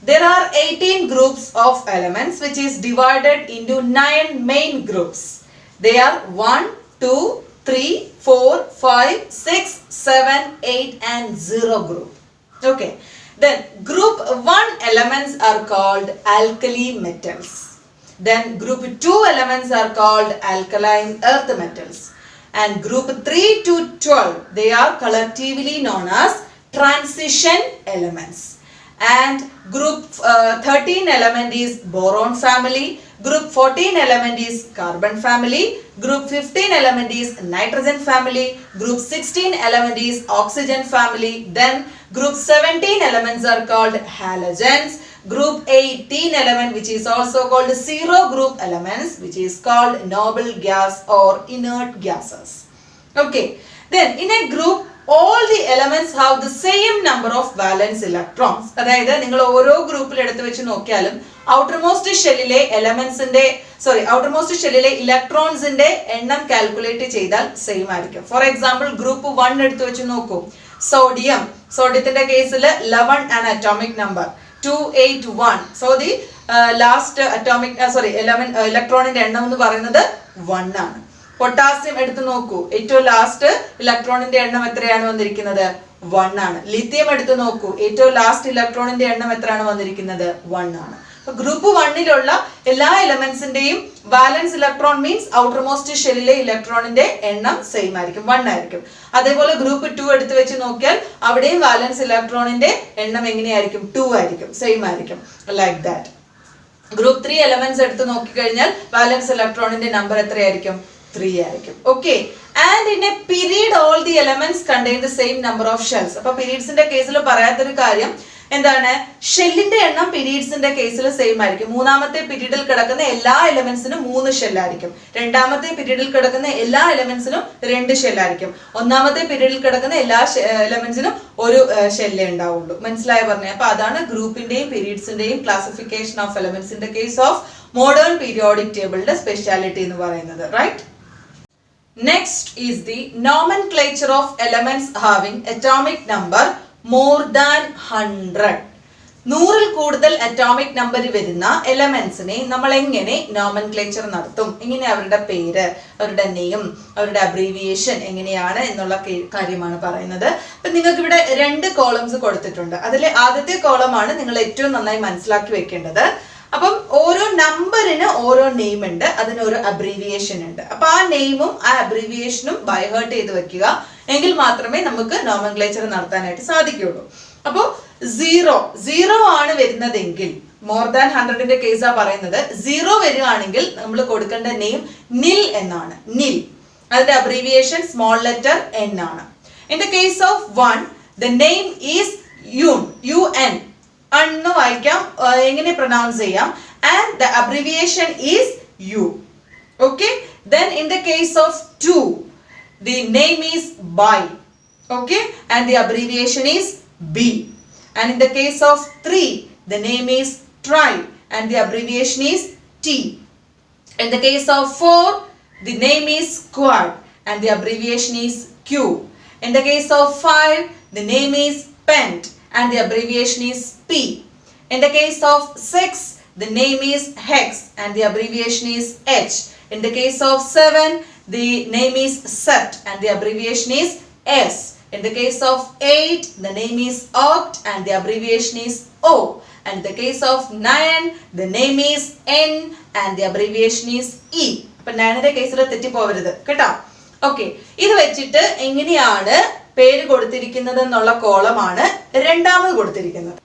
there are 18 groups of elements which is divided into 9 main groups. They are 1, 2, 3, 4, 5, 6, 7, 8 and 0 group. Okay. Then group 1 elements are called alkali metals. Then group 2 elements are called alkaline earth metals. And group 3 to 12, they are collectively known as transition elements. And group 13 element is boron family. Group 14 element is carbon family. Group 15 element is nitrogen family. Group 16 element is oxygen family. Then group 17 elements are called halogens. Group 18 element, which is also called zero group elements, which is called noble gas or inert gases. Okay. Then in a group, all the elements have the same number of valence electrons. അതായത് നിങ്ങൾ ഓരോ ഗ്രൂപ്പിൽ എടുത്തു വെച്ച് നോക്കിയാലും outermost ഷെല്ലിലെ ഇലക്ട്രോൺസിന്റെ എണ്ണം calculate ചെയ്താൽ same ആയിരിക്കും. ഫോർ എക്സാമ്പിൾ ഗ്രൂപ്പ് 1 എടുത്തു വെച്ച് നോക്കൂ. സോഡിയത്തിന്റെ കേസിൽ 11 an atomic number 281. So the last ഇലക്ട്രോണിന്റെ എണ്ണം എന്ന് പറയുന്നത് 1 ആണ്. പൊട്ടാസ്യം എടുത്തു നോക്കൂ. ഏറ്റവും ലാസ്റ്റ് ഇലക്ട്രോണിന്റെ എണ്ണം എത്രയാണ് വന്നിരിക്കുന്നത്? 1 ആണ്. ലിഥിയം എടുത്തു നോക്കൂ. ഏറ്റവും ലാസ്റ്റ് ഇലക്ട്രോണിന്റെ എണ്ണം എത്രയാണ് വന്നിരിക്കുന്നത്? 1 ആണ്. അപ്പൊ ഗ്രൂപ്പ് 1ലുള്ള എല്ലാ എലമെന്റ്സിന്റെയും വാലൻസ് ഇലക്ട്രോൺ മീൻസ് ഔട്ടർമോസ്റ്റ് ഷെല്ലിലെ ഇലക്ട്രോണിന്റെ എണ്ണം സെയിം ആയിരിക്കും, 1 ആയിരിക്കും. അതേപോലെ ഗ്രൂപ്പ് 2 എടുത്തു വെച്ച് നോക്കിയാൽ അവിടെയും വാലൻസ് ഇലക്ട്രോണിന്റെ എണ്ണം എങ്ങനെയായിരിക്കും? 2 ആയിരിക്കും, സെയിം ആയിരിക്കും. Like that. ഗ്രൂപ്പ് 3 എലമെന്റ്സ് എടുത്ത് നോക്കിക്കഴിഞ്ഞാൽ വാലൻസ് ഇലക്ട്രോണിന്റെ നമ്പർ എത്രയായിരിക്കും? 3 ആയിരിക്കും. Okay. And in a period all the elements contain the same number of shells. അപ്പോൾ പീരീഡ്സിന്റെ കേസിൽ പറയാത്തൊരു കാര്യം എന്താണ്? ഷെല്ലിന്റെ എണ്ണം പീരീഡ്സിന്റെ കേസിൽ സെയിം ആയിരിക്കും. മൂന്നാമത്തെ പീരീഡിൽ കിടക്കുന്ന എല്ലാ എലമെന്റ്സിനും 3 ഷെല്ലായിരിക്കും. രണ്ടാമത്തെ പീരീഡിൽ കിടക്കുന്ന എല്ലാ എലമെന്റ്സിനും 2 ഷെല്ലായിരിക്കും. ഒന്നാമത്തെ പീരീഡിൽ കിടക്കുന്ന എല്ലാ എലമെന്റ്സിനും ഒരു ഷെല്ലേ ഉണ്ടാവുള്ളൂ. മനസ്സിലായി പറഞ്ഞേ? അപ്പൊ അതാണ് ഗ്രൂപ്പിന്റെയും പീരീഡ്സിന്റെയും classification of elements in the case of modern periodic ടേബിളിന്റെ സ്പെഷ്യാലിറ്റി എന്ന് പറയുന്നത്. Right. Next is the nomenclature of elements having atomic number more than 100. 100ൽ കൂടുതൽ അറ്റോമിക് നമ്പർ വരുന്ന എലമെന്റ്സിനെ നമ്മൾ എങ്ങനെ നോമൻക്ലേച്ചർ നടത്തും? എങ്ങനെ അവരുടെ പേര്, അവരുടെ നെയിം, അവരുടെ അബ്രീവിയേഷൻ എങ്ങനെയാണ് എന്നുള്ള കാര്യമാണ് പറയുന്നത്. അപ്പൊ നിങ്ങൾക്ക് ഇവിടെ 2 കോളംസ് കൊടുത്തിട്ടുണ്ട്. അതിലെ ആദ്യത്തെ കോളമാണ് നിങ്ങൾ ഏറ്റവും നന്നായി മനസ്സിലാക്കി വെക്കേണ്ടത്. അപ്പം ഓരോ നമ്പറിന് ഓരോ നെയിം ഉണ്ട്, അതിനൊരു അബ്രീവിയേഷൻ ഉണ്ട്. അപ്പൊ ആ നെയിമും ആ അബ്രീവിയേഷനും ബൈഹേർട്ട് ചെയ്ത് വെക്കുക, എങ്കിൽ മാത്രമേ നമുക്ക് നോമൻക്ലേച്ചർ നടത്താനായിട്ട് സാധിക്കുകയുള്ളൂ. അപ്പോൾ 0 ആണ് വരുന്നതെങ്കിൽ, മോർ ദാൻ 100ന്റെ കേസാ പറയുന്നത്, 0 വരികയാണെങ്കിൽ നമ്മൾ കൊടുക്കേണ്ട നെയിം നിൽ എന്നാണ്. നിൽ, അതിന്റെ അബ്രീവിയേഷൻ സ്മോൾ ലെറ്റർ n ആണ്. In the case of 1, the name is UN. അന്ന് വായിക്കാം, എങ്ങനെ പ്രൊനൗൺസ് ചെയ്യാം, and the abbreviation is U. Okay. Then in the case of 2, the name is Bi. Okay, and the abbreviation is B. And in the case of 3, the name is Tri, and the abbreviation is T. In the case of 4, the name is Quad, and the abbreviation is Q. In the case of 5, the name is Pent, and the abbreviation is P. In the case of 6, the name is Hex, and the abbreviation is H. In the case of 7, the name is Set, and the abbreviation is S. In the case of 8, the name is Oct, and the abbreviation is O. And in the case of 9, the name is N, and the abbreviation is E. അപ്പോൾ 9ന്റെ കേസിൽ തെറ്റിപ്പോവരുത് കേട്ടോ. Okay, ഇത് വെച്ചിട്ട് എങ്ങനെയാണ് പേര് കൊടുത്തിരിക്കുന്നത് എന്നുള്ള കോളമാണ് രണ്ടാമത് കൊടുത്തിരിക്കുന്നത്.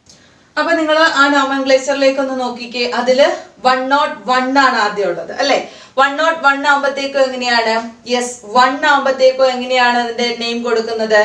അപ്പൊ നിങ്ങൾ ആ നോമൻക്ലേച്ചറിലേക്ക് ഒന്ന് നോക്കിക്കേ. അതില് 101 ആണ് ആദ്യം ഉള്ളത് അല്ലെ. 101 ആകുമ്പോഴത്തേക്കും എങ്ങനെയാണ്? യെസ്, 1 ആകുമ്പോഴത്തേക്കും എങ്ങനെയാണ് അതിന്റെ നെയിം കൊടുക്കുന്നത്?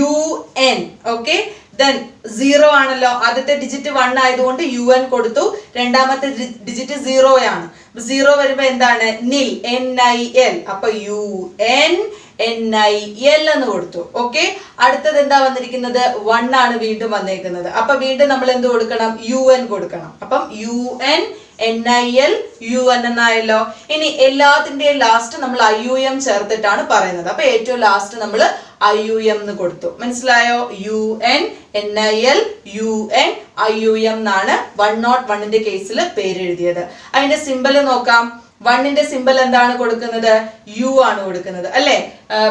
UN. ഓക്കെ, ദെൻ 0 ആണല്ലോ, ആദ്യത്തെ ഡിജിറ്റ് 1 ആയതുകൊണ്ട് UN കൊടുത്തു. രണ്ടാമത്തെ ഡിജിറ്റ് 0 ആണ്. 0 വരുമ്പോ എന്താണ്? നിൽ, NIL. അപ്പൊ UNNIL എന്ന് കൊടുത്തു. ഓക്കെ, അടുത്തത് എന്താ വന്നിരിക്കുന്നത്? 1 ആണ് വീണ്ടും വന്നേക്കുന്നത്. അപ്പൊ വീണ്ടും നമ്മൾ എന്ത് കൊടുക്കണം? UN കൊടുക്കണം. അപ്പം UNNIL UN എന്നായല്ലോ. ഇനി എല്ലാത്തിന്റെയും ലാസ്റ്റ് നമ്മൾ IUM ചേർത്തിട്ടാണ് പറയുന്നത്. അപ്പൊ ഏറ്റവും ലാസ്റ്റ് നമ്മൾ IUM എന്ന് കൊടുത്തു. മനസ്സിലായോ? UNNIL UNIUM എന്നാണ് 101ന്റെ കേസിൽ പേരെഴുതിയത്. അതിന്റെ സിമ്പൽ നോക്കാം. 1ന്റെ സിമ്പൽ എന്താണ് കൊടുക്കുന്നത്? യു ആണ് കൊടുക്കുന്നത് അല്ലേ?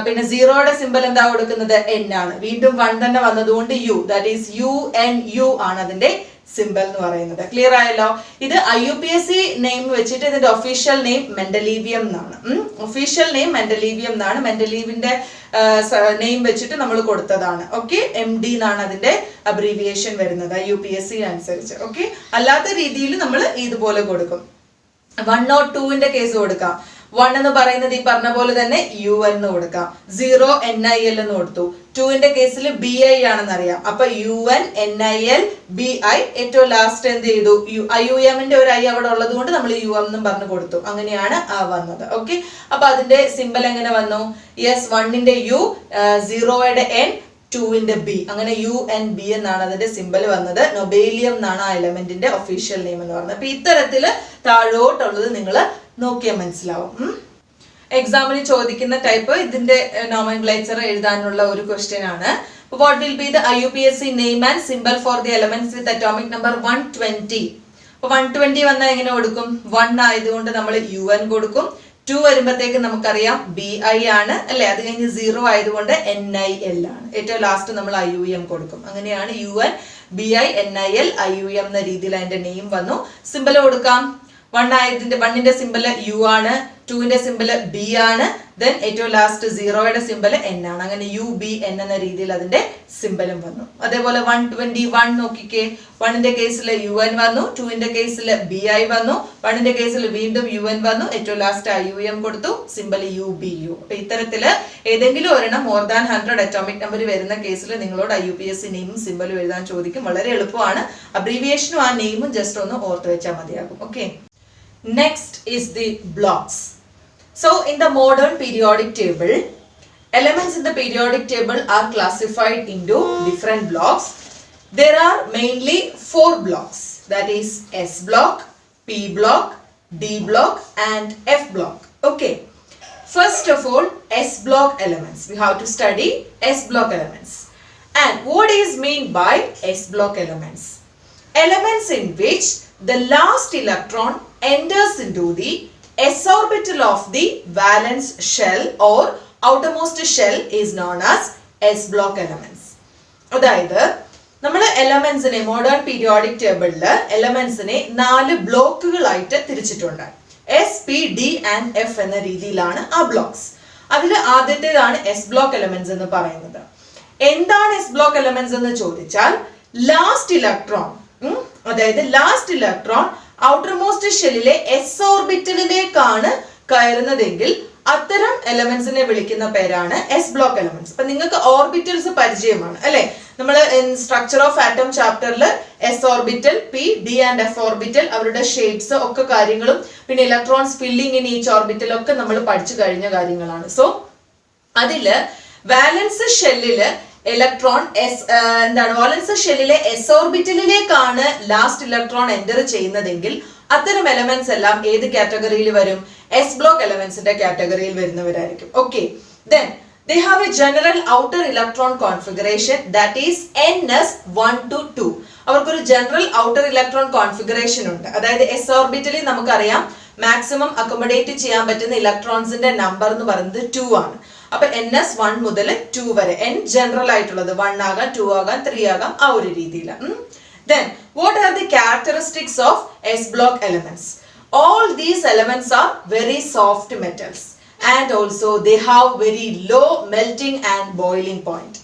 പിന്നെ 0യുടെ സിമ്പൽ എന്താ കൊടുക്കുന്നത്? എൻ ആണ്. വീണ്ടും 1 തന്നെ വന്നതുകൊണ്ട് യു, ദാറ്റ് ഈസ് UNU ആണ് അതിന്റെ സിമ്പൽ എന്ന് പറയുന്നത്. ക്ലിയർ ആയല്ലോ? ഇത് IUPAC നെയിം വെച്ചിട്ട് ഇതിന്റെ ഒഫീഷ്യൽ നെയിം മെൻഡലീവിയം എന്നാണ്. ഒഫീഷ്യൽ നെയിം മെൻഡലീവിയം എന്നാണ്. മെൻഡലീവിന്റെ നെയിം വെച്ചിട്ട് നമ്മൾ കൊടുത്തതാണ്. ഓക്കെ, MD എന്നാണ് അതിന്റെ അബ്രീവിയേഷൻ വരുന്നത് IUPAC അനുസരിച്ച്. ഓക്കെ, അല്ലാത്ത രീതിയിൽ നമ്മൾ ഇതുപോലെ കൊടുക്കും. 102ന്റെ കേസ് കൊടുക്കാം. 1 എന്ന് പറയുന്നത് ഈ പറഞ്ഞ പോലെ തന്നെ UN എന്ന് കൊടുക്കാം. 0 NIL എന്ന് കൊടുത്തു. 2ന്റെ കേസിൽ BI ആണെന്ന് അറിയാം. അപ്പൊ UN NIL BI. ഏറ്റവും ലാസ്റ്റ് എന്ത് ചെയ്തു? IUMന്റെ ഒരു I അവിടെ ഉള്ളത് കൊണ്ട് നമ്മൾ UM എന്നും പറഞ്ഞു കൊടുത്തു. അങ്ങനെയാണ് വന്നത്. ഓക്കെ, അപ്പൊ അതിന്റെ സിമ്പൽ എങ്ങനെ വന്നു? യെസ്, 1ന്റെ U, 0യുടെ N, 2ന്റെ B. അങ്ങനെ UNB എന്നാണ് അതിന്റെ സിമ്പൽ വന്നത്. നൊബേലിയം എന്നാണ് ആ എലമെന്റിന്റെ ഒഫീഷ്യൽ നെയിം എന്ന് പറയുന്നത്. അപ്പൊ ഇത്തരത്തില് താഴോട്ടുള്ളത് നിങ്ങൾ നോക്കിയാൽ മനസ്സിലാവും. എക്സാമിന് ചോദിക്കുന്ന ടൈപ്പ് ഇതിന്റെ നോമെൻക്ലേച്ചർ എഴുതാനുള്ള ഒരു ക്വസ്റ്റ്യൻ ആണ്. What will be the IUPAC name and symbol for the elements with atomic number 120? അപ്പൊ 120 വന്നാൽ എങ്ങനെ കൊടുക്കും? 1 ആയതുകൊണ്ട് നമ്മൾ UN കൊടുക്കും. 2 വരുമ്പോഴത്തേക്ക് നമുക്കറിയാം BI ആണ് അല്ലെ? അത് കഴിഞ്ഞ് 0 ആയതുകൊണ്ട് NIL ആണ്. ഏറ്റവും ലാസ്റ്റ് നമ്മൾ IUM കൊടുക്കും. അങ്ങനെയാണ് UN BI NIL IUM എന്ന രീതിയിൽ അതിന്റെ നെയിം വന്നു. സിമ്പൽ കൊടുക്കാം. 1ന്റെ സിമ്പൽ U ആണ്, 2ന്റെ സിമ്പൽ B ആണ്, ദെൻ ഏറ്റവും ലാസ്റ്റ് 0യുടെ സിമ്പൽ N ആണ്. അങ്ങനെ UBN എന്ന രീതിയിൽ അതിന്റെ സിമ്പലും വന്നു. അതേപോലെ 121 നോക്കിക്കേ. 1ന്റെ കേസിൽ UN വന്നു, 2ന്റെ കേസിൽ BI വന്നു, 1ന്റെ കേസിൽ വീണ്ടും UN വന്നു, ഏറ്റവും ലാസ്റ്റ് IUM കൊടുത്തു, സിമ്പൽ UBU. അപ്പൊ ഇത്തരത്തില് ഏതെങ്കിലും ഒരെണ്ണം മോർ ദാൻ 100 അറ്റോമിക് നമ്പർ വരുന്ന കേസിൽ നിങ്ങളോട് IUPAC നെയിമും സിമ്പലും എഴുതാൻ ചോദിക്കും. വളരെ എളുപ്പമാണ്. അബ്രീവിയേഷനും ആ നെയിമും ജസ്റ്റ് ഒന്ന് ഓർത്ത് വെച്ചാൽ മതിയാകും. Okay, next is the blocks. So in the modern periodic table, elements in the periodic table are classified into different blocks. There are mainly 4 blocks, that is S block, P block, D block and F block. Okay, first of all, S block elements. We have to study S block elements. And what is meant by S block elements? Elements in which the last electron enters into the s orbital of the valence shell or outermost shell is known as S block elements. അതായത് നമ്മൾ എലമെന്റ്സിനെ modern periodic ടേബിളിൽ എലമെന്റ്സിനെ 4 ബ്ലോക്കുകളായിട്ട് തിരിച്ചിട്ടുണ്ട്. S, P, D and F എന്ന രീതിയിലാണ് ആ blocks. അതിൽ ആദ്യത്തേതാണ് S block elements എന്ന് പറയുന്നത്. എന്താണ് എസ് ബ്ലോക്ക് എലമെന്റ്സ് എന്ന് ചോദിച്ചാൽ ലാസ്റ്റ് ഇലക്ട്രോൺ, അതായത് ലാസ്റ്റ് ഇലക്ട്രോൺ ഔട്ടർമോസ്റ്റ് ഷെല്ലിലെ എസ് ഓർബിറ്റലിലേക്കാണ് കയറുന്നതെങ്കിൽ അത്തരം എലമെന്റ്സിനെ വിളിക്കുന്ന പേരാണ് എസ് ബ്ലോക്ക് എലമെന്റ്സ്. അപ്പൊ നിങ്ങൾക്ക് ഓർബിറ്റൽസ് പരിചയമാണ് അല്ലെ? നമ്മൾ സ്ട്രക്ചർ ഓഫ് ആറ്റം ചാപ്റ്ററിൽ S orbital, P, D and F orbital, അവരുടെ ഷേപ്സ് ഒക്കെ കാര്യങ്ങളും പിന്നെ electrons filling in each orbital ഒക്കെ നമ്മൾ പഠിച്ചു കഴിഞ്ഞ കാര്യങ്ങളാണ്. സോ അതില് വാലൻസ് ഷെല്ലില് ഇലക്ട്രോൺ വാലൻസ് ഷെല്ലിലെ എസ് ഓർബിറ്റലിലേക്കാണ് ലാസ്റ്റ് ഇലക്ട്രോൺ എൻ്റർ ചെയ്യുന്നതെങ്കിൽ അത്തരം എലമെന്റ്സ് എല്ലാം ഏത് കാറ്റഗറിയിൽ വരും? എസ് ബ്ലോക്ക് എലമെന്റ്സിന്റെ കാറ്റഗറിയിൽ വരുന്നവരായിരിക്കും. Okay, then they have a general outer electron configuration that is NS1 to 2. അവർക്കൊരു ജനറൽ ഔട്ടർ ഇലക്ട്രോൺ കോൺഫിഗറേഷൻ ഉണ്ട്. അതായത് എസ് ഓർബിറ്റലിൽ നമുക്കറിയാം മാക്സിമം അക്കോമഡേറ്റ് ചെയ്യാൻ പറ്റുന്ന ഇലക്ട്രോൺസിന്റെ നമ്പർ എന്ന് പറയുന്നത് 2 ആണ്. അപ്പൊ NS1 മുതൽ 2 വരെ, N ജനറൽ ആയിട്ടുള്ളത് 1 ആകാം, 2 ആകാം, 3 ആകാം, ആ ഒരു രീതിയിൽ. Then what are the characteristics of S block elements? All these elements are very soft metals and also they have very low melting and boiling point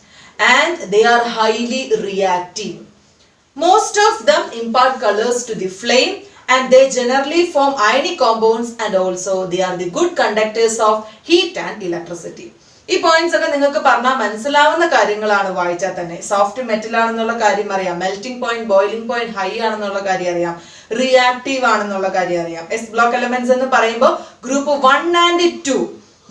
and they are highly reactive. Most of them impart colors to the flame and they generally form ionic compounds and also they are the good conductors of heat and electricity. ഈ points ഒക്കെ നിങ്ങൾക്ക് പറഞ്ഞാൽ മനസ്സിലാവുന്ന കാര്യങ്ങളാണ്. വായിച്ചാൽ തന്നെ soft metal ആണെന്നുള്ള കാര്യം അറിയാം, melting point, boiling point high ആണെന്നുള്ള കാര്യം അറിയാം, റിയാക്റ്റീവ് ആണെന്നുള്ള കാര്യം അറിയാം. എസ് ബ്ലോക്ക് എലമെന്റ്സ് എന്ന് പറയുമ്പോൾ ഗ്രൂപ്പ് 1 and 2,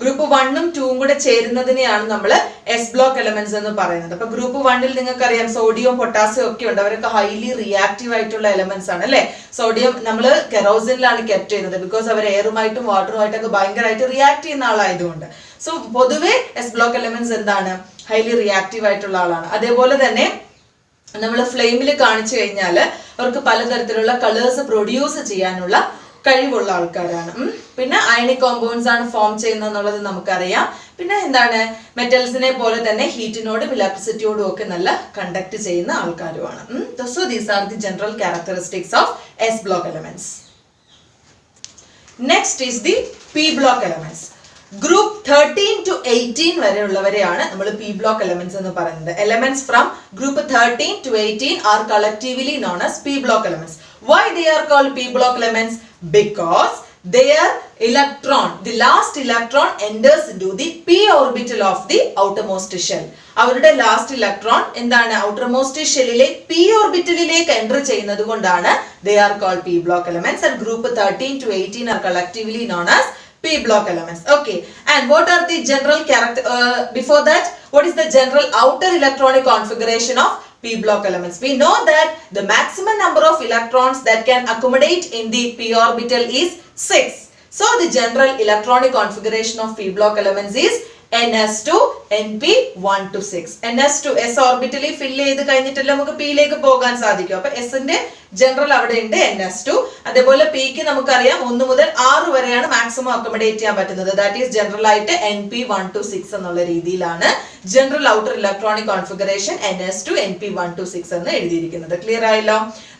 ഗ്രൂപ്പ് 1ഉം 2ഉം കൂടെ ചേരുന്നതിനെയാണ് നമ്മൾ എസ് ബ്ലോക്ക് എലമെന്റ്സ് എന്ന് പറയുന്നത്. അപ്പൊ ഗ്രൂപ്പ് 1ൽ നിങ്ങൾക്കറിയാം സോഡിയം, പൊട്ടാസ്യം ഒക്കെ ഉണ്ട്. അവരൊക്കെ ഹൈലി റിയാക്റ്റീവ് ആയിട്ടുള്ള എലമെന്റ്സ് ആണ് അല്ലെ? സോഡിയം നമ്മൾ കെറോസിനിലാണ് കെപ്റ്റ് ചെയ്യുന്നത്, ബിക്കോസ് അവർ എയറുമായിട്ടും വാട്ടറുമായിട്ടൊക്കെ ഭയങ്കരമായിട്ട് റിയാക്ട് ചെയ്യുന്ന ആളായതുകൊണ്ട്. സോ പൊതുവെ എസ് ബ്ലോക്ക് എലമെന്റ്സ് എന്താണ്? ഹൈലി റിയാക്റ്റീവ് ആയിട്ടുള്ള ആളാണ്. അതേപോലെ തന്നെ നമ്മൾ ഫ്ലെയിമിൽ കാണിച്ചു കഴിഞ്ഞാൽ അവർക്ക് പലതരത്തിലുള്ള കളേഴ്സ് പ്രൊഡ്യൂസ് ചെയ്യാനുള്ള കഴിവുള്ള ആൾക്കാരാണ്. പിന്നെ അയണിക് കോമ്പൗണ്ട്സ് ആണ് ഫോം ചെയ്യുന്നത് എന്നുള്ളത് നമുക്കറിയാം. പിന്നെ എന്താണ്, മെറ്റൽസിനെ പോലെ തന്നെ ഹീറ്റിനോടും ഇലക്ട്രിസിറ്റിയോടും ഒക്കെ നല്ല കണ്ടക്ട് ചെയ്യുന്ന ആൾക്കാരുമാണ്. So these are the general characteristics of S block elements. Next is the P block elements. Group 13 to 18 വരെയുള്ളവരെയാണ് നമ്മൾ പി ബ്ലോക്ക് എലമെന്റ്സ് എന്ന് പറയുന്നത്. Elements from group 13 to 18 are collectively known as P block elements. Why they are called p block elements? Because their electron, the last electron enters into the p orbital of the outermost shell. അവരുടെ last electron എന്താണ്, outermost ഷെല്ലിലെ p ഓർബിറ്റലിലേക്ക് enter ചെയ്യുന്നത് കൊണ്ടാണ് they are called p block elements, and group 13 to 18 are collectively known as p block elements. Okay, and what are the general character before that, what is the general outer electronic configuration of p block elements? We know that the maximum number of electrons that can accommodate in the p orbital is 6. So the general electronic configuration of p block elements is ns2 np1 to 6. ns2 s orbital fill ചെയ്ത് കഴിഞ്ഞിട്ടല്ലേ നമുക്ക് p ലേക്ക് പോകാൻ സാധിക്കും. അപ്പോൾ s ന്റെ general അവിടെ ഉണ്ട് ns2. അതേപോലെ p ക്ക് നമുക്കറിയാം 1 മുതൽ 6 വരെയാണ് മാക്സിമം അക്കോമഡേറ്റ് ചെയ്യാൻ പറ്റുന്നത്. ദാറ്റ് ഈസ് ജനറൽ ആയിട്ട് np1 to 6 എന്നുള്ള രീതിയിലാണ് general outer electronic configuration ns2 np1 to 6 എന്ന് എഴുതിയിരിക്കുന്നത്. ക്ലിയർ ആയല്ലോ?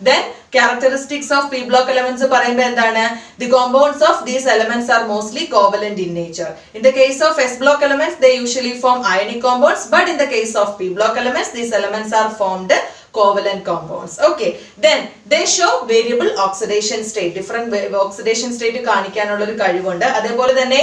Then characteristics of p block elements പറയുമ്പോൾ എന്താണ്, the compounds of these elements are mostly covalent in nature. In the case of s block elements they usually form ionic compounds, but in the case of p block elements these elements are formed covalent compounds. Okay, then they show variable oxidation state. Different oxidation state കാണിക്കാനുള്ള ഒരു കഴിവുണ്ട്. അതേപോലെ തന്നെ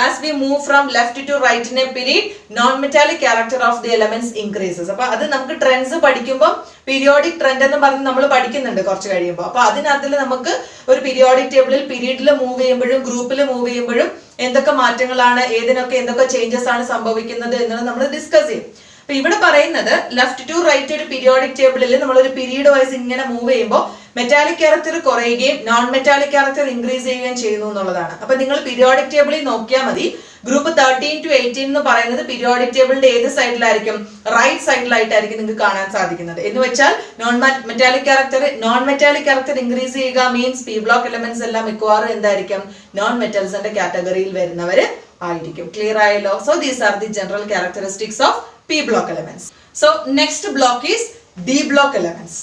as we move from left to right in a period, non-metallic character of the elements increases. അപ്പോൾ അത് നമുക്ക് trends പഠിക്കുമ്പോൾ periodic trend എന്ന് പറഞ്ഞ് നമ്മൾ പഠിക്കുന്നുണ്ട് കുറച്ച് കഴിയുമ്പോൾ. അപ്പോൾ അതിനകത്തിൽ നമുക്ക് ഒരു പീരിയോഡിക് ടേബിളിൽ പീരീഡിൽ മൂവ് ചെയ്യുമ്പോഴും ഗ്രൂപ്പിൽ മൂവ് ചെയ്യുമ്പോഴും എന്തൊക്കെ മാറ്റങ്ങളാണ്, ഏതിനൊക്കെ എന്തൊക്കെ ചേഞ്ചസ് ആണ് സംഭവിക്കുന്നത് എന്നത് നമ്മൾ ഡിസ്കസ് ചെയ്യും. അപ്പൊ ഇവിടെ പറയുന്നത് ലെഫ്റ്റ് ടു റൈറ്റ് ഒരു പീരിയോഡിക് ടേബിളിൽ നമ്മൾ ഒരു പീരീഡ് വൈസ് ഇങ്ങനെ മൂവ് ചെയ്യുമ്പോൾ മെറ്റാലിക് ക്യാരക്ടർ കുറയുകയും നോൺ മെറ്റാലിക് ക്യാരക്ടർ ഇൻക്രീസ് ചെയ്യുകയും ചെയ്യുന്നു എന്നുള്ളതാണ്. അപ്പൊ നിങ്ങൾ പീരിയോഡിക് ടേബിളിൽ നോക്കിയാൽ മതി. ഗ്രൂപ്പ് 13 to 18 എന്ന് പറയുന്നത് പീരിയോഡിക് ടേബിളിന്റെ ഏത് സൈഡിലായിരിക്കും, റൈറ്റ് സൈഡിലായിട്ടായിരിക്കും നിങ്ങൾക്ക് കാണാൻ സാധിക്കുന്നത്. എന്ന് വെച്ചാൽ നോൺ മെറ്റാലിക് ക്യാരക്ടർ ഇൻക്രീസ് ചെയ്യുക മീൻസ് പി ബ്ലോക്ക് എലമെന്റ്സ് എല്ലാം മിക്കവാറും എന്തായിരിക്കും, നോൺ മെറ്റൽസിന്റെ കാറ്റഗറിയിൽ വരുന്നവര് ആയിരിക്കും. ക്ലിയർ ആയല്ലോ? So these are the general characteristics of p block elements. So next block is d block elements.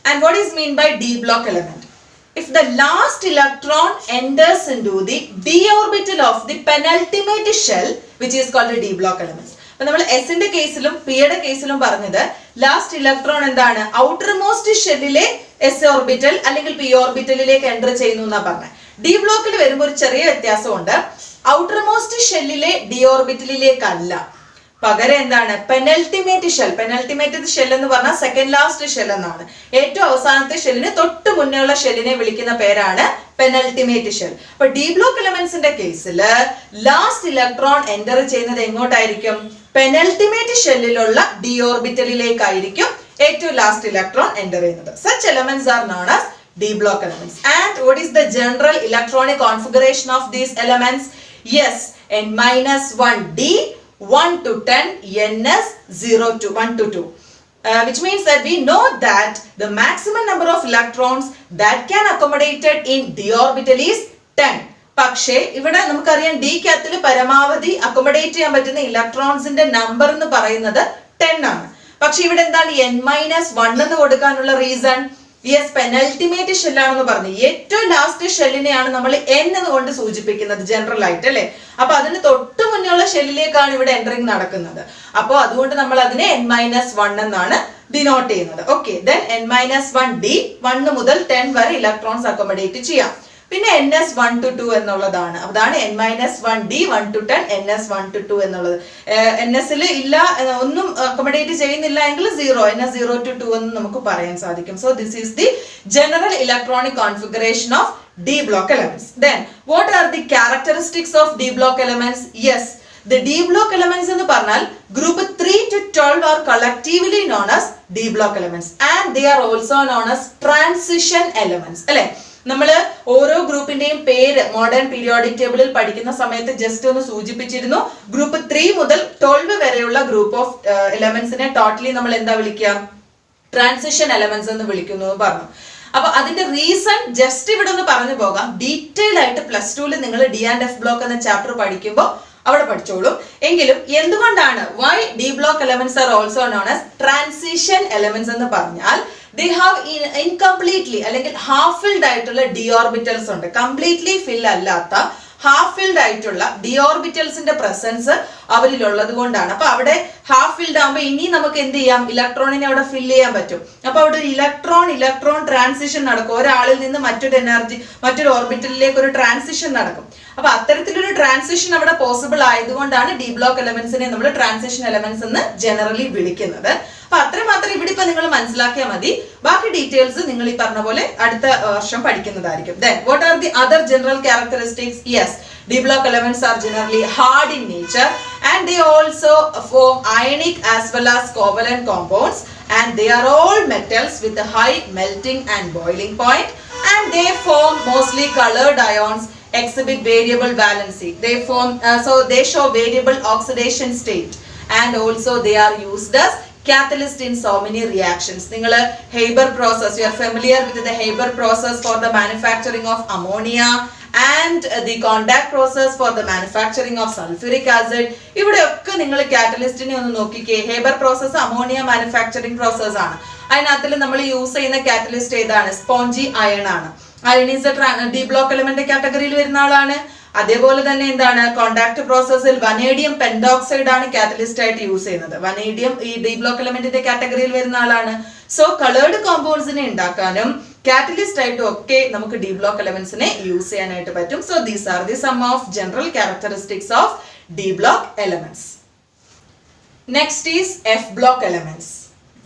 And what is mean by d block element? If the last electron enters into the d orbital of the penultimate shell, which is called a d block elements. അപ്പോൾ നമ്മൾ s ന്റെ കേസിലും p യുടെ കേസിലും പറഞ്ഞത് last electron എന്താണ്, outer most ഷെല്ലിലെ s orbital അല്ലെങ്കിൽ p ഓർബിറ്റലിലേക്ക് enter ചെയ്യുന്നു എന്നാ പറഞ്ഞത്. d ബ്ലോക്കിൽ വരുമ്പോൾ ഒരു ചെറിയ വ്യത്യാസമുണ്ട്. ഔട്ടർ മോസ്റ്റ് ഷെല്ലിലെ d ഓർബിറ്റലിലേക്കല്ല, പകരം എന്താണ്, പെനൽറ്റിമേറ്റ് ഷെൽ. പെനൽറ്റിമേറ്റ് ഷെൽ എന്ന് പറഞ്ഞാൽ സെക്കൻഡ് ലാസ്റ്റ് ഷെൽ എന്നാണ്. ഏറ്റവും അവസാനത്തെ ഷെല്ലിന് തൊട്ട് മുന്നേ ഉള്ള ഷെല്ലിനെ വിളിക്കുന്ന പേരാണ് പെനൽറ്റിമേറ്റ് ഷെൽ. അപ്പൊ ഡി ബ്ലോക്ക് എലമെന്റ്സിന്റെ കേസിൽ ലാസ്റ്റ് ഇലക്ട്രോൺ എൻ്റർ ചെയ്യുന്നത് എങ്ങോട്ടായിരിക്കും, പെനൽറ്റിമേറ്റ് ഷെല്ലിലുള്ള ഡി ഓർബിറ്റലിലേക്കായിരിക്കും ഏറ്റവും ലാസ്റ്റ് ഇലക്ട്രോൺ എൻ്റർ ചെയ്യുന്നത്. Such elements R known as d block elements. And what is the general electronic configuration of these elements? Yes, n-1d 1 to 10 ns 0 to 1 to 2, which means that we know that the maximum number of electrons that can accommodated in d orbital is 10. പക്ഷേ ഇവിടെ നമുക്കറിയാം d ക്കകത്തിൽ പരമാവധി accommodate ചെയ്യാൻ പറ്റുന്ന ഇലക്ട്രോൺസിന്റെ number എന്ന് പറയുന്നത് 10 ആണ്. പക്ഷെ ഇവിടെ എന്താണ് n-1 എന്ന് കൊടുക്കാനുള്ള റീസൺ, യെസ് പെനൽറ്റിമേറ്റ് ഷെല്ലാണെന്ന് പറഞ്ഞു. ഏറ്റവും ലാസ്റ്റ് ഷെല്ലിനെയാണ് നമ്മൾ n എന്നുകൊണ്ട് സൂചിപ്പിക്കുന്നത് ജനറൽ ആയിട്ട്, അല്ലെ? അപ്പൊ അതിന് തൊട്ട് മുന്നേയുള്ള ഷെല്ലിലേക്കാണ് ഇവിടെ എൻട്രിങ് നടക്കുന്നത്. അപ്പോൾ അതുകൊണ്ട് നമ്മൾ അതിനെ n-1 എന്നാണ് ഡിനോട്ട് ചെയ്യുന്നത്. ഓക്കെ, ദെൻ n-1d 1 മുതൽ 10 വരെ ഇലക്ട്രോൺസ് അക്കോമഡേറ്റ് ചെയ്യാം. പിന്നെ ns1 to 2 എന്നുള്ളതാണ്. അതാണ് n-1d 1 to 10 ns1 to 2 എന്നുള്ളത്. nsൽ ഇല്ല, ഒന്നും അക്കോമഡേറ്റ് ചെയ്യുന്നില്ല എങ്കിൽ 0 ns0 to 2 എന്ന് നമുക്ക് പറയാൻ സാധിക്കും. So this is the general electronic configuration of d block elements. Then what are the characteristics of d block elements? Yes, the d block elements എന്ന് പറഞ്ഞാൽ group 3 to 12 are collectively known as d block elements, and they are also known as transition elements, അല്ലെ? നമ്മൾ ഓരോ ഗ്രൂപ്പിന്റെയും പേര് modern periodic ടേബിളിൽ പഠിക്കുന്ന സമയത്ത് just ഒന്ന് സൂചിപ്പിച്ചിരുന്നു. ഗ്രൂപ്പ് 3 മുതൽ 12 വരെയുള്ള ഗ്രൂപ്പ് ഓഫ് എലമെന്റ്സിനെ ടോട്ടലി നമ്മൾ എന്താ വിളിക്കുക, ട്രാൻസിഷൻ എലമെന്റ്സ് എന്ന് വിളിക്കുന്നു പറഞ്ഞു. അപ്പൊ അതിന്റെ റീസൺ ജസ്റ്റ് ഇവിടെ ഒന്ന് പറഞ്ഞു പോകാം. ഡീറ്റെയിൽ ആയിട്ട് പ്ലസ് ടുവിൽ നിങ്ങൾ ഡി ആൻഡ് എഫ് ബ്ലോക്ക് എന്ന ചാപ്റ്റർ പഠിക്കുമ്പോൾ അവിടെ പഠിച്ചോളും. എങ്കിലും എന്തുകൊണ്ടാണ് why D block elements are also known as transition elements എന്ന് പറഞ്ഞാൽ they have incompletely അല്ലെങ്കിൽ ഹാഫ് ഫിൽഡ് ആയിട്ടുള്ള ഡി ഓർബിറ്റൽസ് ഉണ്ട്. കംപ്ലീറ്റ്ലി ഫിൽ അല്ലാത്ത ഹാഫ് ഫിൽഡ് ആയിട്ടുള്ള ഡി ഓർബിറ്റൽസിന്റെ പ്രസൻസ് അവരിലുള്ളത് കൊണ്ടാണ്. അപ്പൊ അവിടെ ഹാഫ് ഫിൽഡ് ആകുമ്പോൾ ഇനി നമുക്ക് എന്ത് ചെയ്യാം, ഇലക്ട്രോണിനെ അവിടെ ഫില്ല് ചെയ്യാൻ പറ്റും. അപ്പൊ അവിടെ ഒരു ഇലക്ട്രോൺ ട്രാൻസിഷൻ നടക്കും. ഒരാളിൽ നിന്ന് മറ്റൊരു ഓർബിറ്റലിലേക്ക് ഒരു ട്രാൻസിഷൻ നടക്കും. അപ്പൊ അത്തരത്തിലൊരു ട്രാൻസിഷൻ അവിടെ പോസിബിൾ ആയതുകൊണ്ടാണ് ഡി ബ്ലോക്ക് എലമെന്റ്സിനെ നമ്മൾ ട്രാൻസിഷൻ എലമെന്റ്സ് എന്ന് ജനറലി വിളിക്കുന്നത്. അപ്പൊ അത്രയും മാത്രം ഇവിടെ ഇപ്പൊ നിങ്ങൾ മനസ്സിലാക്കിയാൽ മതി. ബാക്കി ഡീറ്റെയിൽസ് നിങ്ങൾ ഈ പറഞ്ഞ പോലെ അടുത്ത വർഷം പഠിക്കുന്നതായിരിക്കും. Then what are the other general characteristics? Yes, D block elements are generally hard in nature and they also form ionic as well as covalent compounds, and they are all metals with a high melting and boiling point, and they form mostly colored ions, exhibit variable valency. They show variable oxidation state, and also they are used as catalyst in so many reactions. നിങ്ങൾ Haber process, you are familiar with the Haber process for the manufacturing of ammonia and the contact process for the manufacturing of sulfuric acid. ഇവിടെയൊക്കെ നിങ്ങൾ കാറ്റലിസ്റ്റിനെ ഒന്ന് നോക്കിക്കേ. Haber process ammonia manufacturing process ആണ്. അതിനകത്തിൽ നമ്മൾ use ചെയ്യുന്ന catalyst ഏതാണ്? Spongy iron ആണ്. Iron is D block element കാറ്റഗറിയിൽ വരുന്ന ആളാണ്. അതേപോലെ തന്നെ എന്താണ്, കോണ്ടാക്ട് പ്രോസസ്സിൽ വനേഡിയം പെൻഡോക്സൈഡ് ആണ് കാറ്റലിസ്റ്റ് ആയിട്ട് യൂസ് ചെയ്യുന്നത്. വനേഡിയം ഈ ഡി ബ്ലോക്ക് എലമെന്റിന്റെ കാറ്റഗറിയിൽ വരുന്ന ആളാണ്. സോ കളേർഡ് കോമ്പൗണ്ട്സിനെ ഉണ്ടാക്കാനും കാറ്റലിസ്റ്റ് ആയിട്ടും ഒക്കെ നമുക്ക് ഡി ബ്ലോക്ക് എലമെന്റ്സിനെ യൂസ് ചെയ്യാനായിട്ട് പറ്റും. So these are the sum of general characteristics of D block elements. Next is F block elements.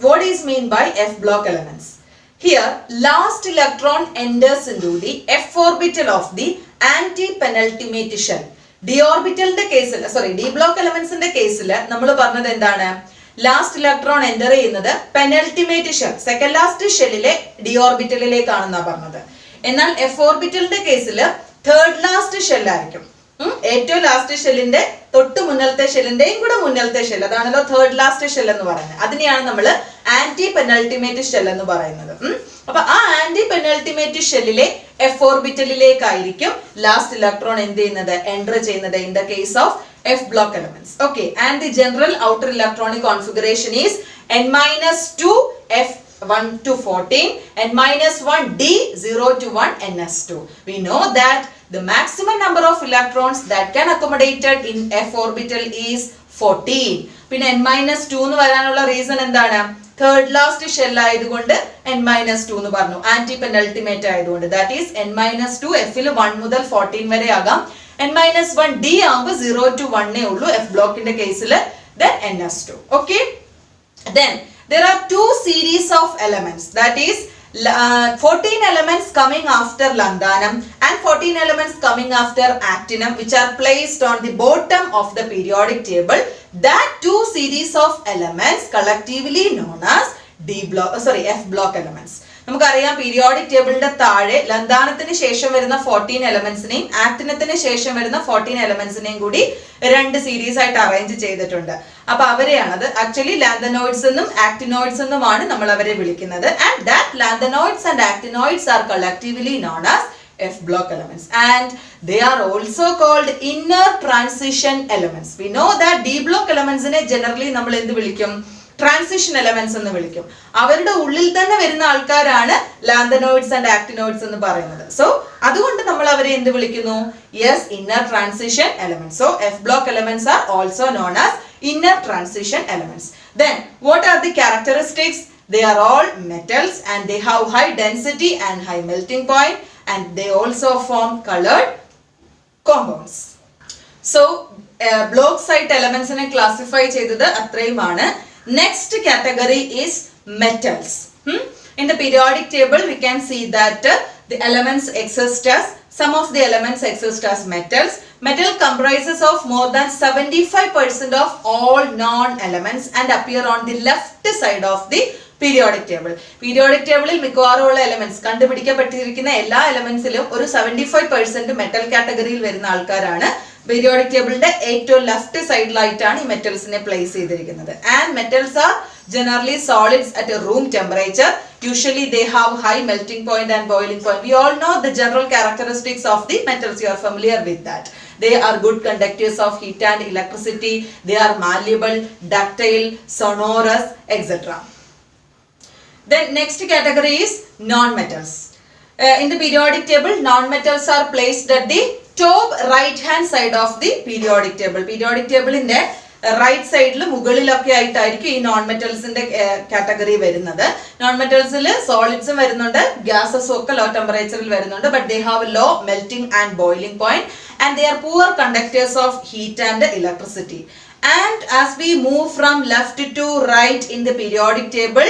What is mean by F block elements? Here, last electron enters into the F orbital of the anti-penultimate shell. D orbital ന്റെ കേസിൽ, D block elements ന്റെ കേസിൽ നമ്മൾ പറഞ്ഞത് എന്താണ്? Last electron enter ചെയ്യുന്നത് penultimate shell, second last ഷെല്ലിലെ D ഓർബിറ്റലിലേക്കാണെന്നാ പറഞ്ഞത്. എന്നാൽ എഫ് ഓർബിറ്റലിന്റെ കേസിൽ തേർഡ് ലാസ്റ്റ് ഷെല്ലായിരിക്കും. ഏറ്റവും ലാസ്റ്റ് ഷെല്ലിന്റെ തൊട്ട് മുന്നലത്തെ ഷെല്ലിന്റെയും കൂടെ മുന്നലത്തെ ഷെൽ, അതാണല്ലോ തേർഡ് ലാസ്റ്റ് ഷെൽ എന്ന് പറയുന്നത്. അതിനെയാണ് നമ്മൾ ആന്റി പെനൽറ്റിമേറ്റ് ഷെൽ എന്ന് പറയുന്നത്. അപ്പൊ ആ ആന്റി പെനൽറ്റിമേറ്റ് ഷെല്ലിലെ എഫ് ഓർബിറ്റലിലേക്കായിരിക്കും ലാസ്റ്റ് ഇലക്ട്രോൺ എന്ത് ചെയ്യുന്നത്, എൻ്റർ ചെയ്യുന്നത് in the case of F block elements. Okay, and the general outer electronic configuration is n-2 F1 to 14, n-1 D 0 to 1 ns2. We know that the maximum number of electrons that can accommodated in F orbital is 14. പിന്നെ n-2 എന്ന് വരാനുള്ള reason എന്താണ്? Third last shell ആയതുകൊണ്ട് n-2 എന്ന് പറഞ്ഞു, anti penultimate ആയതുകൊണ്ട്. That is n-2 Fൽ 1 മുതൽ 14 വരെ ആകാം. n-1 D ആകുമ്പോൾ 0 to 1 ഉള്ളൂ എഫ് ബ്ലോക്കിന്റെ കേസിൽ. then ns2. okay, then there are two series of elements, that is 14 elements coming after lanthanum and 14 elements coming after actinum, which are placed on the bottom of the periodic table. That two series of elements collectively known as F block elements. നമുക്കറിയാം periodic ടേബിളിന്റെ താഴെ ലന്ധാനത്തിന് ശേഷം വരുന്ന 14 എലമെന്റ്സിനെയും ആക്ടിനത്തിന് ശേഷം വരുന്ന 14 എലമെന്റ്സിനെയും കൂടി രണ്ട് series ആയിട്ട് അറേഞ്ച് ചെയ്തിട്ടുണ്ട്. അപ്പൊ അവരെയാണത് ആക്ച്വലി ലാന്തനോയിഡ്സ് എന്നും ആക്ടിനോയിഡ്സ് എന്നുമാണ് നമ്മൾ അവരെ വിളിക്കുന്നത്. And that lanthanoids and actinoids are collectively known as F block elements, and they are also called inner transition elements. We know that D block elements നെ generally നമ്മൾ എന്ത് വിളിക്കും? ട്രാൻസിഷൻ എലമെന്റ്സ് എന്ന് വിളിക്കും. അവരുടെ ഉള്ളിൽ തന്നെ വരുന്ന ആൾക്കാരാണ് ലാന്തനോയിഡ്സ് ആൻഡ് ആക്ടിനോയിഡ്സ് എന്ന് പറയുന്നത്. സോ അതുകൊണ്ട് നമ്മൾ അവരെ എന്ത് വിളിക്കുന്നു? Yes, inner transition elements. So F block elements are also known as inner transition elements. Then what are the characteristics? They are all metals and they have high density and high melting point, and they also form colored compounds. So block site elements നെ classify ചെയ്തത് അത്രയുമാണ്. Next category is metals. In the periodic table we can see that the elements exist as, some of the elements exist as metals. Metal comprises of more than 75% of all non-elements and appear on the left side of the periodic table. Periodic table il mikkavarumulla elements കണ്ടുപിടിക്കപ്പെട്ടിരിക്കുന്ന എല്ലാ എലമെന്റ്സിലും ഒരു 75% metal കാറ്റഗറിയിൽ വരുന്ന ആൾക്കാരാണ് periodic ടേബിളിന്റെ ഏറ്റവും left സൈഡിലായിട്ടാണ് ഈ മെറ്റൽസിനെ place ചെയ്തിരിക്കുന്നത്. And metals are generally solids at a room temperature. Usually they have high melting point and boiling point. We all know the general characteristics of the metals. You are familiar with that. They are good conductors of heat and electricity. They are malleable, ductile, sonorous, etc. Then next category is non-metals. In the periodic table, non-metals are placed at the top right hand side of the periodic table. Periodic table in the right സൈഡിൽ മുകളിലൊക്കെ ആയിട്ടായിരിക്കും ഈ non മെറ്റൽസിന്റെ category വരുന്നത്. Non മെറ്റൽസിൽ സോളിഡ്സും വരുന്നുണ്ട്, ഗ്യാസസും ഒക്കെ ലോ ടെമ്പറേച്ചറിൽ വരുന്നുണ്ട്. But they have low melting and boiling point and they are poor conductors of heat and electricity. And as we move from left to right in the periodic table,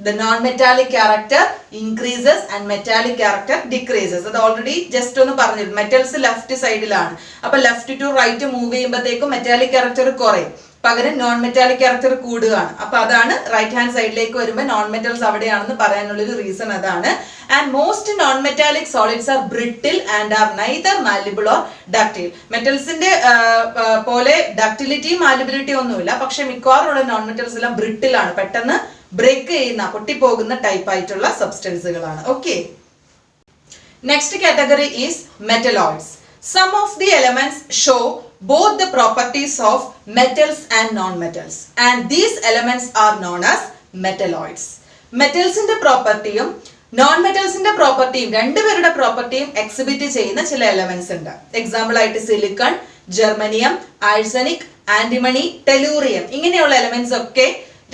the non-metallic character increases and metallic character decreases. അത് already just ഒന്ന് പറഞ്ഞിരുന്നു. Metals left സൈഡിലാണ്. അപ്പൊ left to right move ചെയ്യുമ്പോഴത്തേക്കും metallic character കുറയും, പകരം non metallic character കൂടുകയാണ്. അപ്പൊ അതാണ് റൈറ്റ് ഹാൻഡ് സൈഡിലേക്ക് വരുമ്പോൾ നോൺ മെറ്റൽസ് അവിടെയാണെന്ന് പറയാനുള്ളൊരു റീസൺ അതാണ്. And most non metallic solids are brittle and are neither malleable or ductile. മെറ്റൽസിന്റെ പോലെ ഡക്റ്റിലിറ്റിയും മാലിബിലിറ്റിയും ഒന്നുമില്ല, പക്ഷെ മിക്കവാറുള്ള നോൺ മെറ്റൽസ് എല്ലാം ബ്രിട്ടിൽ ആണ്, പെട്ടെന്ന് ബ്രേക്ക് ചെയ്യുന്ന പൊട്ടിപ്പോകുന്ന ടൈപ്പ് ആയിട്ടുള്ള സബ്സ്റ്റൻസുകളാണ്. Okay, next category is metalloids. Some of the elements show both the properties of metals and non-metals, and these elements are known as metalloids. മെറ്റൽസിന്റെ പ്രോപ്പർട്ടിയും നോൺ മെറ്റൽസിന്റെ പ്രോപ്പർട്ടിയും രണ്ടുപേരുടെ പ്രോപ്പർട്ടിയും എക്സിബിറ്റ് ചെയ്യുന്ന ചില എലമെന്റ്സ് ഉണ്ട്. എക്സാമ്പിൾ ആയിട്ട് silicon, germanium, arsenic, antimony, tellurium, ഇങ്ങനെയുള്ള എലമെന്റ്സ് ഒക്കെ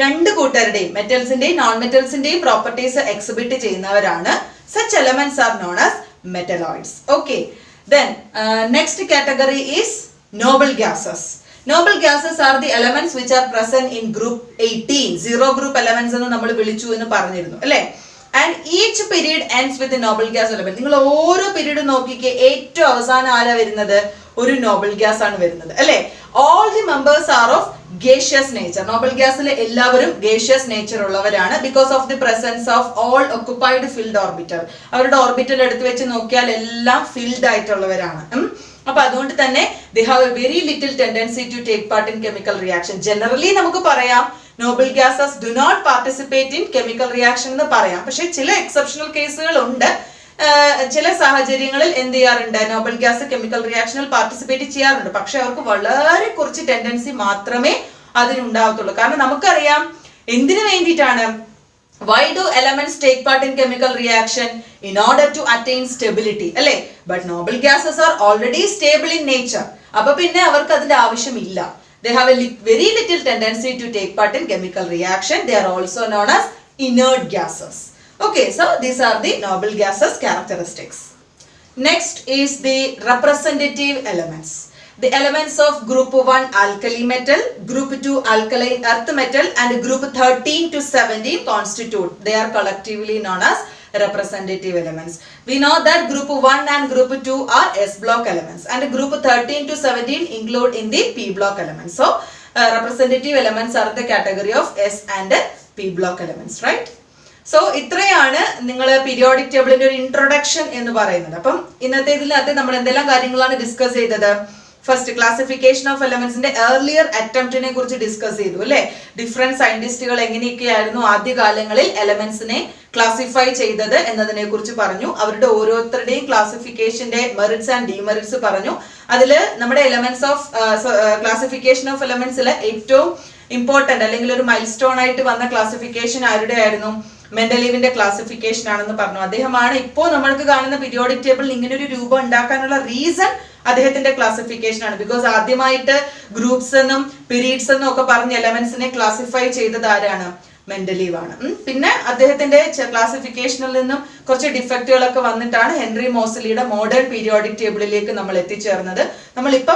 രണ്ട് കൂട്ടരുടെയും മെറ്റൽസിന്റെയും നോൺ മെറ്റൽസിന്റെയും പ്രോപ്പർട്ടീസ് എക്സിബിറ്റ് ചെയ്യുന്നവരാണ്. such elements are known as metalloids. Okay, then next category is noble gases. Noble gases are the elements which are present in group 18. Zero group elements എന്ന് നമ്മൾ വിളിച്ചു എന്ന് പറഞ്ഞിരുന്നു അല്ലേ? And each period ends with a noble gas element. നിങ്ങൾ ഓരോ period നോക്കിക്കേ, ഏറ്റവും അവസാനം ആരാ വരുന്നത്? ഒരു നോബൽ ഗ്യാസ് ആണ് വരുന്നത് അല്ലേ? All the members are of gaseous nature. Noble ഗ്യാസിലെ എല്ലാവരും gaseous nature ഉള്ളവരാണ്. Because of the presence of all occupied filled orbital. അവരുടെ ഓർബിറ്റൽ എടുത്ത് വെച്ച് നോക്കിയാൽ എല്ലാം ഫിൽഡ് ആയിട്ടുള്ളവരാണ്. അപ്പൊ അതുകൊണ്ട് തന്നെ they have a very little tendency to take part in chemical reaction. Generally നമുക്ക് പറയാം noble gases do not participate in chemical reaction എന്ന് പറയാം. പക്ഷെ ചില എക്സെപ്ഷണൽ കേസുകൾ ഉണ്ട്. ചില സാഹചര്യങ്ങളിൽ എന്ത് ചെയ്യാറുണ്ട്? നോബൽ ഗ്യാസ് കെമിക്കൽ റിയാക്ഷനിൽ പാർട്ടിസിപ്പേറ്റ് ചെയ്യാറുണ്ട്. പക്ഷെ അവർക്ക് വളരെ കുറച്ച് ടെൻഡൻസി മാത്രമേ അതിനുണ്ടാവത്തുള്ളൂ. കാരണം നമുക്കറിയാം എന്തിനു വേണ്ടിയിട്ടാണ്? Why do elements take part in chemical reaction? In order to attain stability, അല്ലേ? But noble gases are already stable in nature. അപ്പൊ പിന്നെ അവർക്ക് അതിന്റെ ആവശ്യമില്ല. They have a very little tendency to take part in chemical reaction. They are also known as inert gases. Okay, so these are the noble gases characteristics. Next is the representative elements. The elements of group 1 alkali metal, group 2 alkaline earth metal and group 13 to 17 constitute. They are collectively known as representative elements. We know that group 1 and group 2 are S block elements and group 13 to 17 include in the P block elements. So representative elements are the category of S and P block elements, right? So ഇത്രയാണ് നിങ്ങൾ periodic ടേബിളിന്റെ ഒരു introduction എന്ന് പറയുന്നത്. അപ്പം ഇന്നത്തെ ഇതിനകത്ത് നമ്മൾ എന്തെല്ലാം കാര്യങ്ങളാണ് ഡിസ്കസ് ചെയ്തത്? ഫസ്റ്റ് ക്ലാസിഫിക്കേഷൻ ഓഫ് എലമെന്റ്സിന്റെ ഏർലിയർ അറ്റംപ്റ്റിനെ കുറിച്ച് ഡിസ്കസ് ചെയ്തു അല്ലെ? ഡിഫറെന്റ് സയന്റിസ്റ്റുകൾ എങ്ങനെയൊക്കെയായിരുന്നു ആദ്യകാലങ്ങളിൽ എലമെന്റ്സിനെ ക്ലാസിഫൈ ചെയ്തത് എന്നതിനെ കുറിച്ച് പറഞ്ഞു. അവരുടെ ഓരോരുത്തരുടെയും ക്ലാസിഫിക്കേഷന്റെ മെറിറ്റ്സ് ആൻഡ് ഡിമെറിറ്റ്സ് പറഞ്ഞു. അതിൽ നമ്മുടെ എലമെന്റ്സ് ഓഫ് ക്ലാസിഫിക്കേഷൻ ഓഫ് എലമെന്റ്സിൽ ഏറ്റവും ഇമ്പോർട്ടന്റ് അല്ലെങ്കിൽ ഒരു മൈൽ സ്റ്റോൺ ആയിട്ട് വന്ന ക്ലാസിഫിക്കേഷൻ ആരുടെ ആയിരുന്നു? മെൻഡലീവിന്റെ ക്ലാസിഫിക്കേഷൻ ആണെന്ന് പറഞ്ഞു. അദ്ദേഹമാണ് ഇപ്പോൾ നമ്മൾക്ക് കാണുന്ന പീരിയോഡിക് ടേബിൾ ഇങ്ങനെ ഒരു രൂപം ഉണ്ടാക്കാനുള്ള റീസൺ അദ്ദേഹത്തിന്റെ ക്ലാസിഫിക്കേഷൻ ആണ്. ബിക്കോസ് ആദ്യമായിട്ട് ഗ്രൂപ്പ്സ് എന്നും പീരീഡ്സ് എന്നും ഒക്കെ പറഞ്ഞ എലമെന്റ്സിനെ ക്ലാസിഫൈ ചെയ്തത് ആരാണ്? മെൻഡലീവ് ആണ്. പിന്നെ അദ്ദേഹത്തിന്റെ ക്ലാസിഫിക്കേഷനിൽ നിന്നും കുറച്ച് ഡിഫക്റ്റുകളൊക്കെ വന്നിട്ടാണ് ഹെൻറി മോസ്ലിയുടെ മോഡേൺ പീരിയോഡിക് ടേബിളിലേക്ക് നമ്മൾ എത്തിച്ചേർന്നത്. നമ്മളിപ്പോ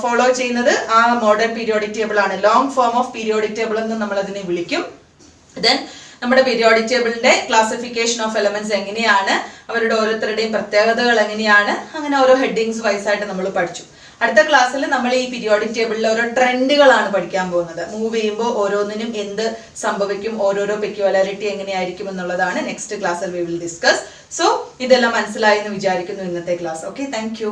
ഫോളോ ചെയ്യുന്നത് ആ മോഡേൺ പീരിയോഡിക് ടേബിൾ ആണ്. Long form of periodic table എന്ന് നമ്മൾ അതിനെ വിളിക്കും. ദെൻ നമ്മുടെ പീരിയോഡിക് ടേബിളിന്റെ ക്ലാസിഫിക്കേഷൻ ഓഫ് എലമെന്റ്സ് എങ്ങനെയാണ്, അവരുടെ ഓരോരുത്തരുടെയും പ്രത്യേകതകൾ എങ്ങനെയാണ്, അങ്ങനെ ഓരോ ഹെഡിങ്സ് വൈസ് ആയിട്ട് നമ്മൾ പഠിച്ചു. അടുത്ത ക്ലാസ്സിൽ നമ്മൾ ഈ പീരിയോഡിക് ടേബിളിലെ ഓരോ ട്രെൻഡുകളാണ് പഠിക്കാൻ പോകുന്നത്. മൂവ് ചെയ്യുമ്പോൾ ഓരോന്നിനും എന്ത് സംഭവിക്കും, ഓരോരോ പെക്യുലാരിറ്റി എങ്ങനെയായിരിക്കും എന്നുള്ളതാണ് നെക്സ്റ്റ് ക്ലാസ്സിൽ വി വിൽ ഡിസ്കസ്. സോ ഇതെല്ലാം മനസ്സിലായി എന്ന് വിചാരിക്കുന്നു ഇന്നത്തെ ക്ലാസ്. Okay, thank you.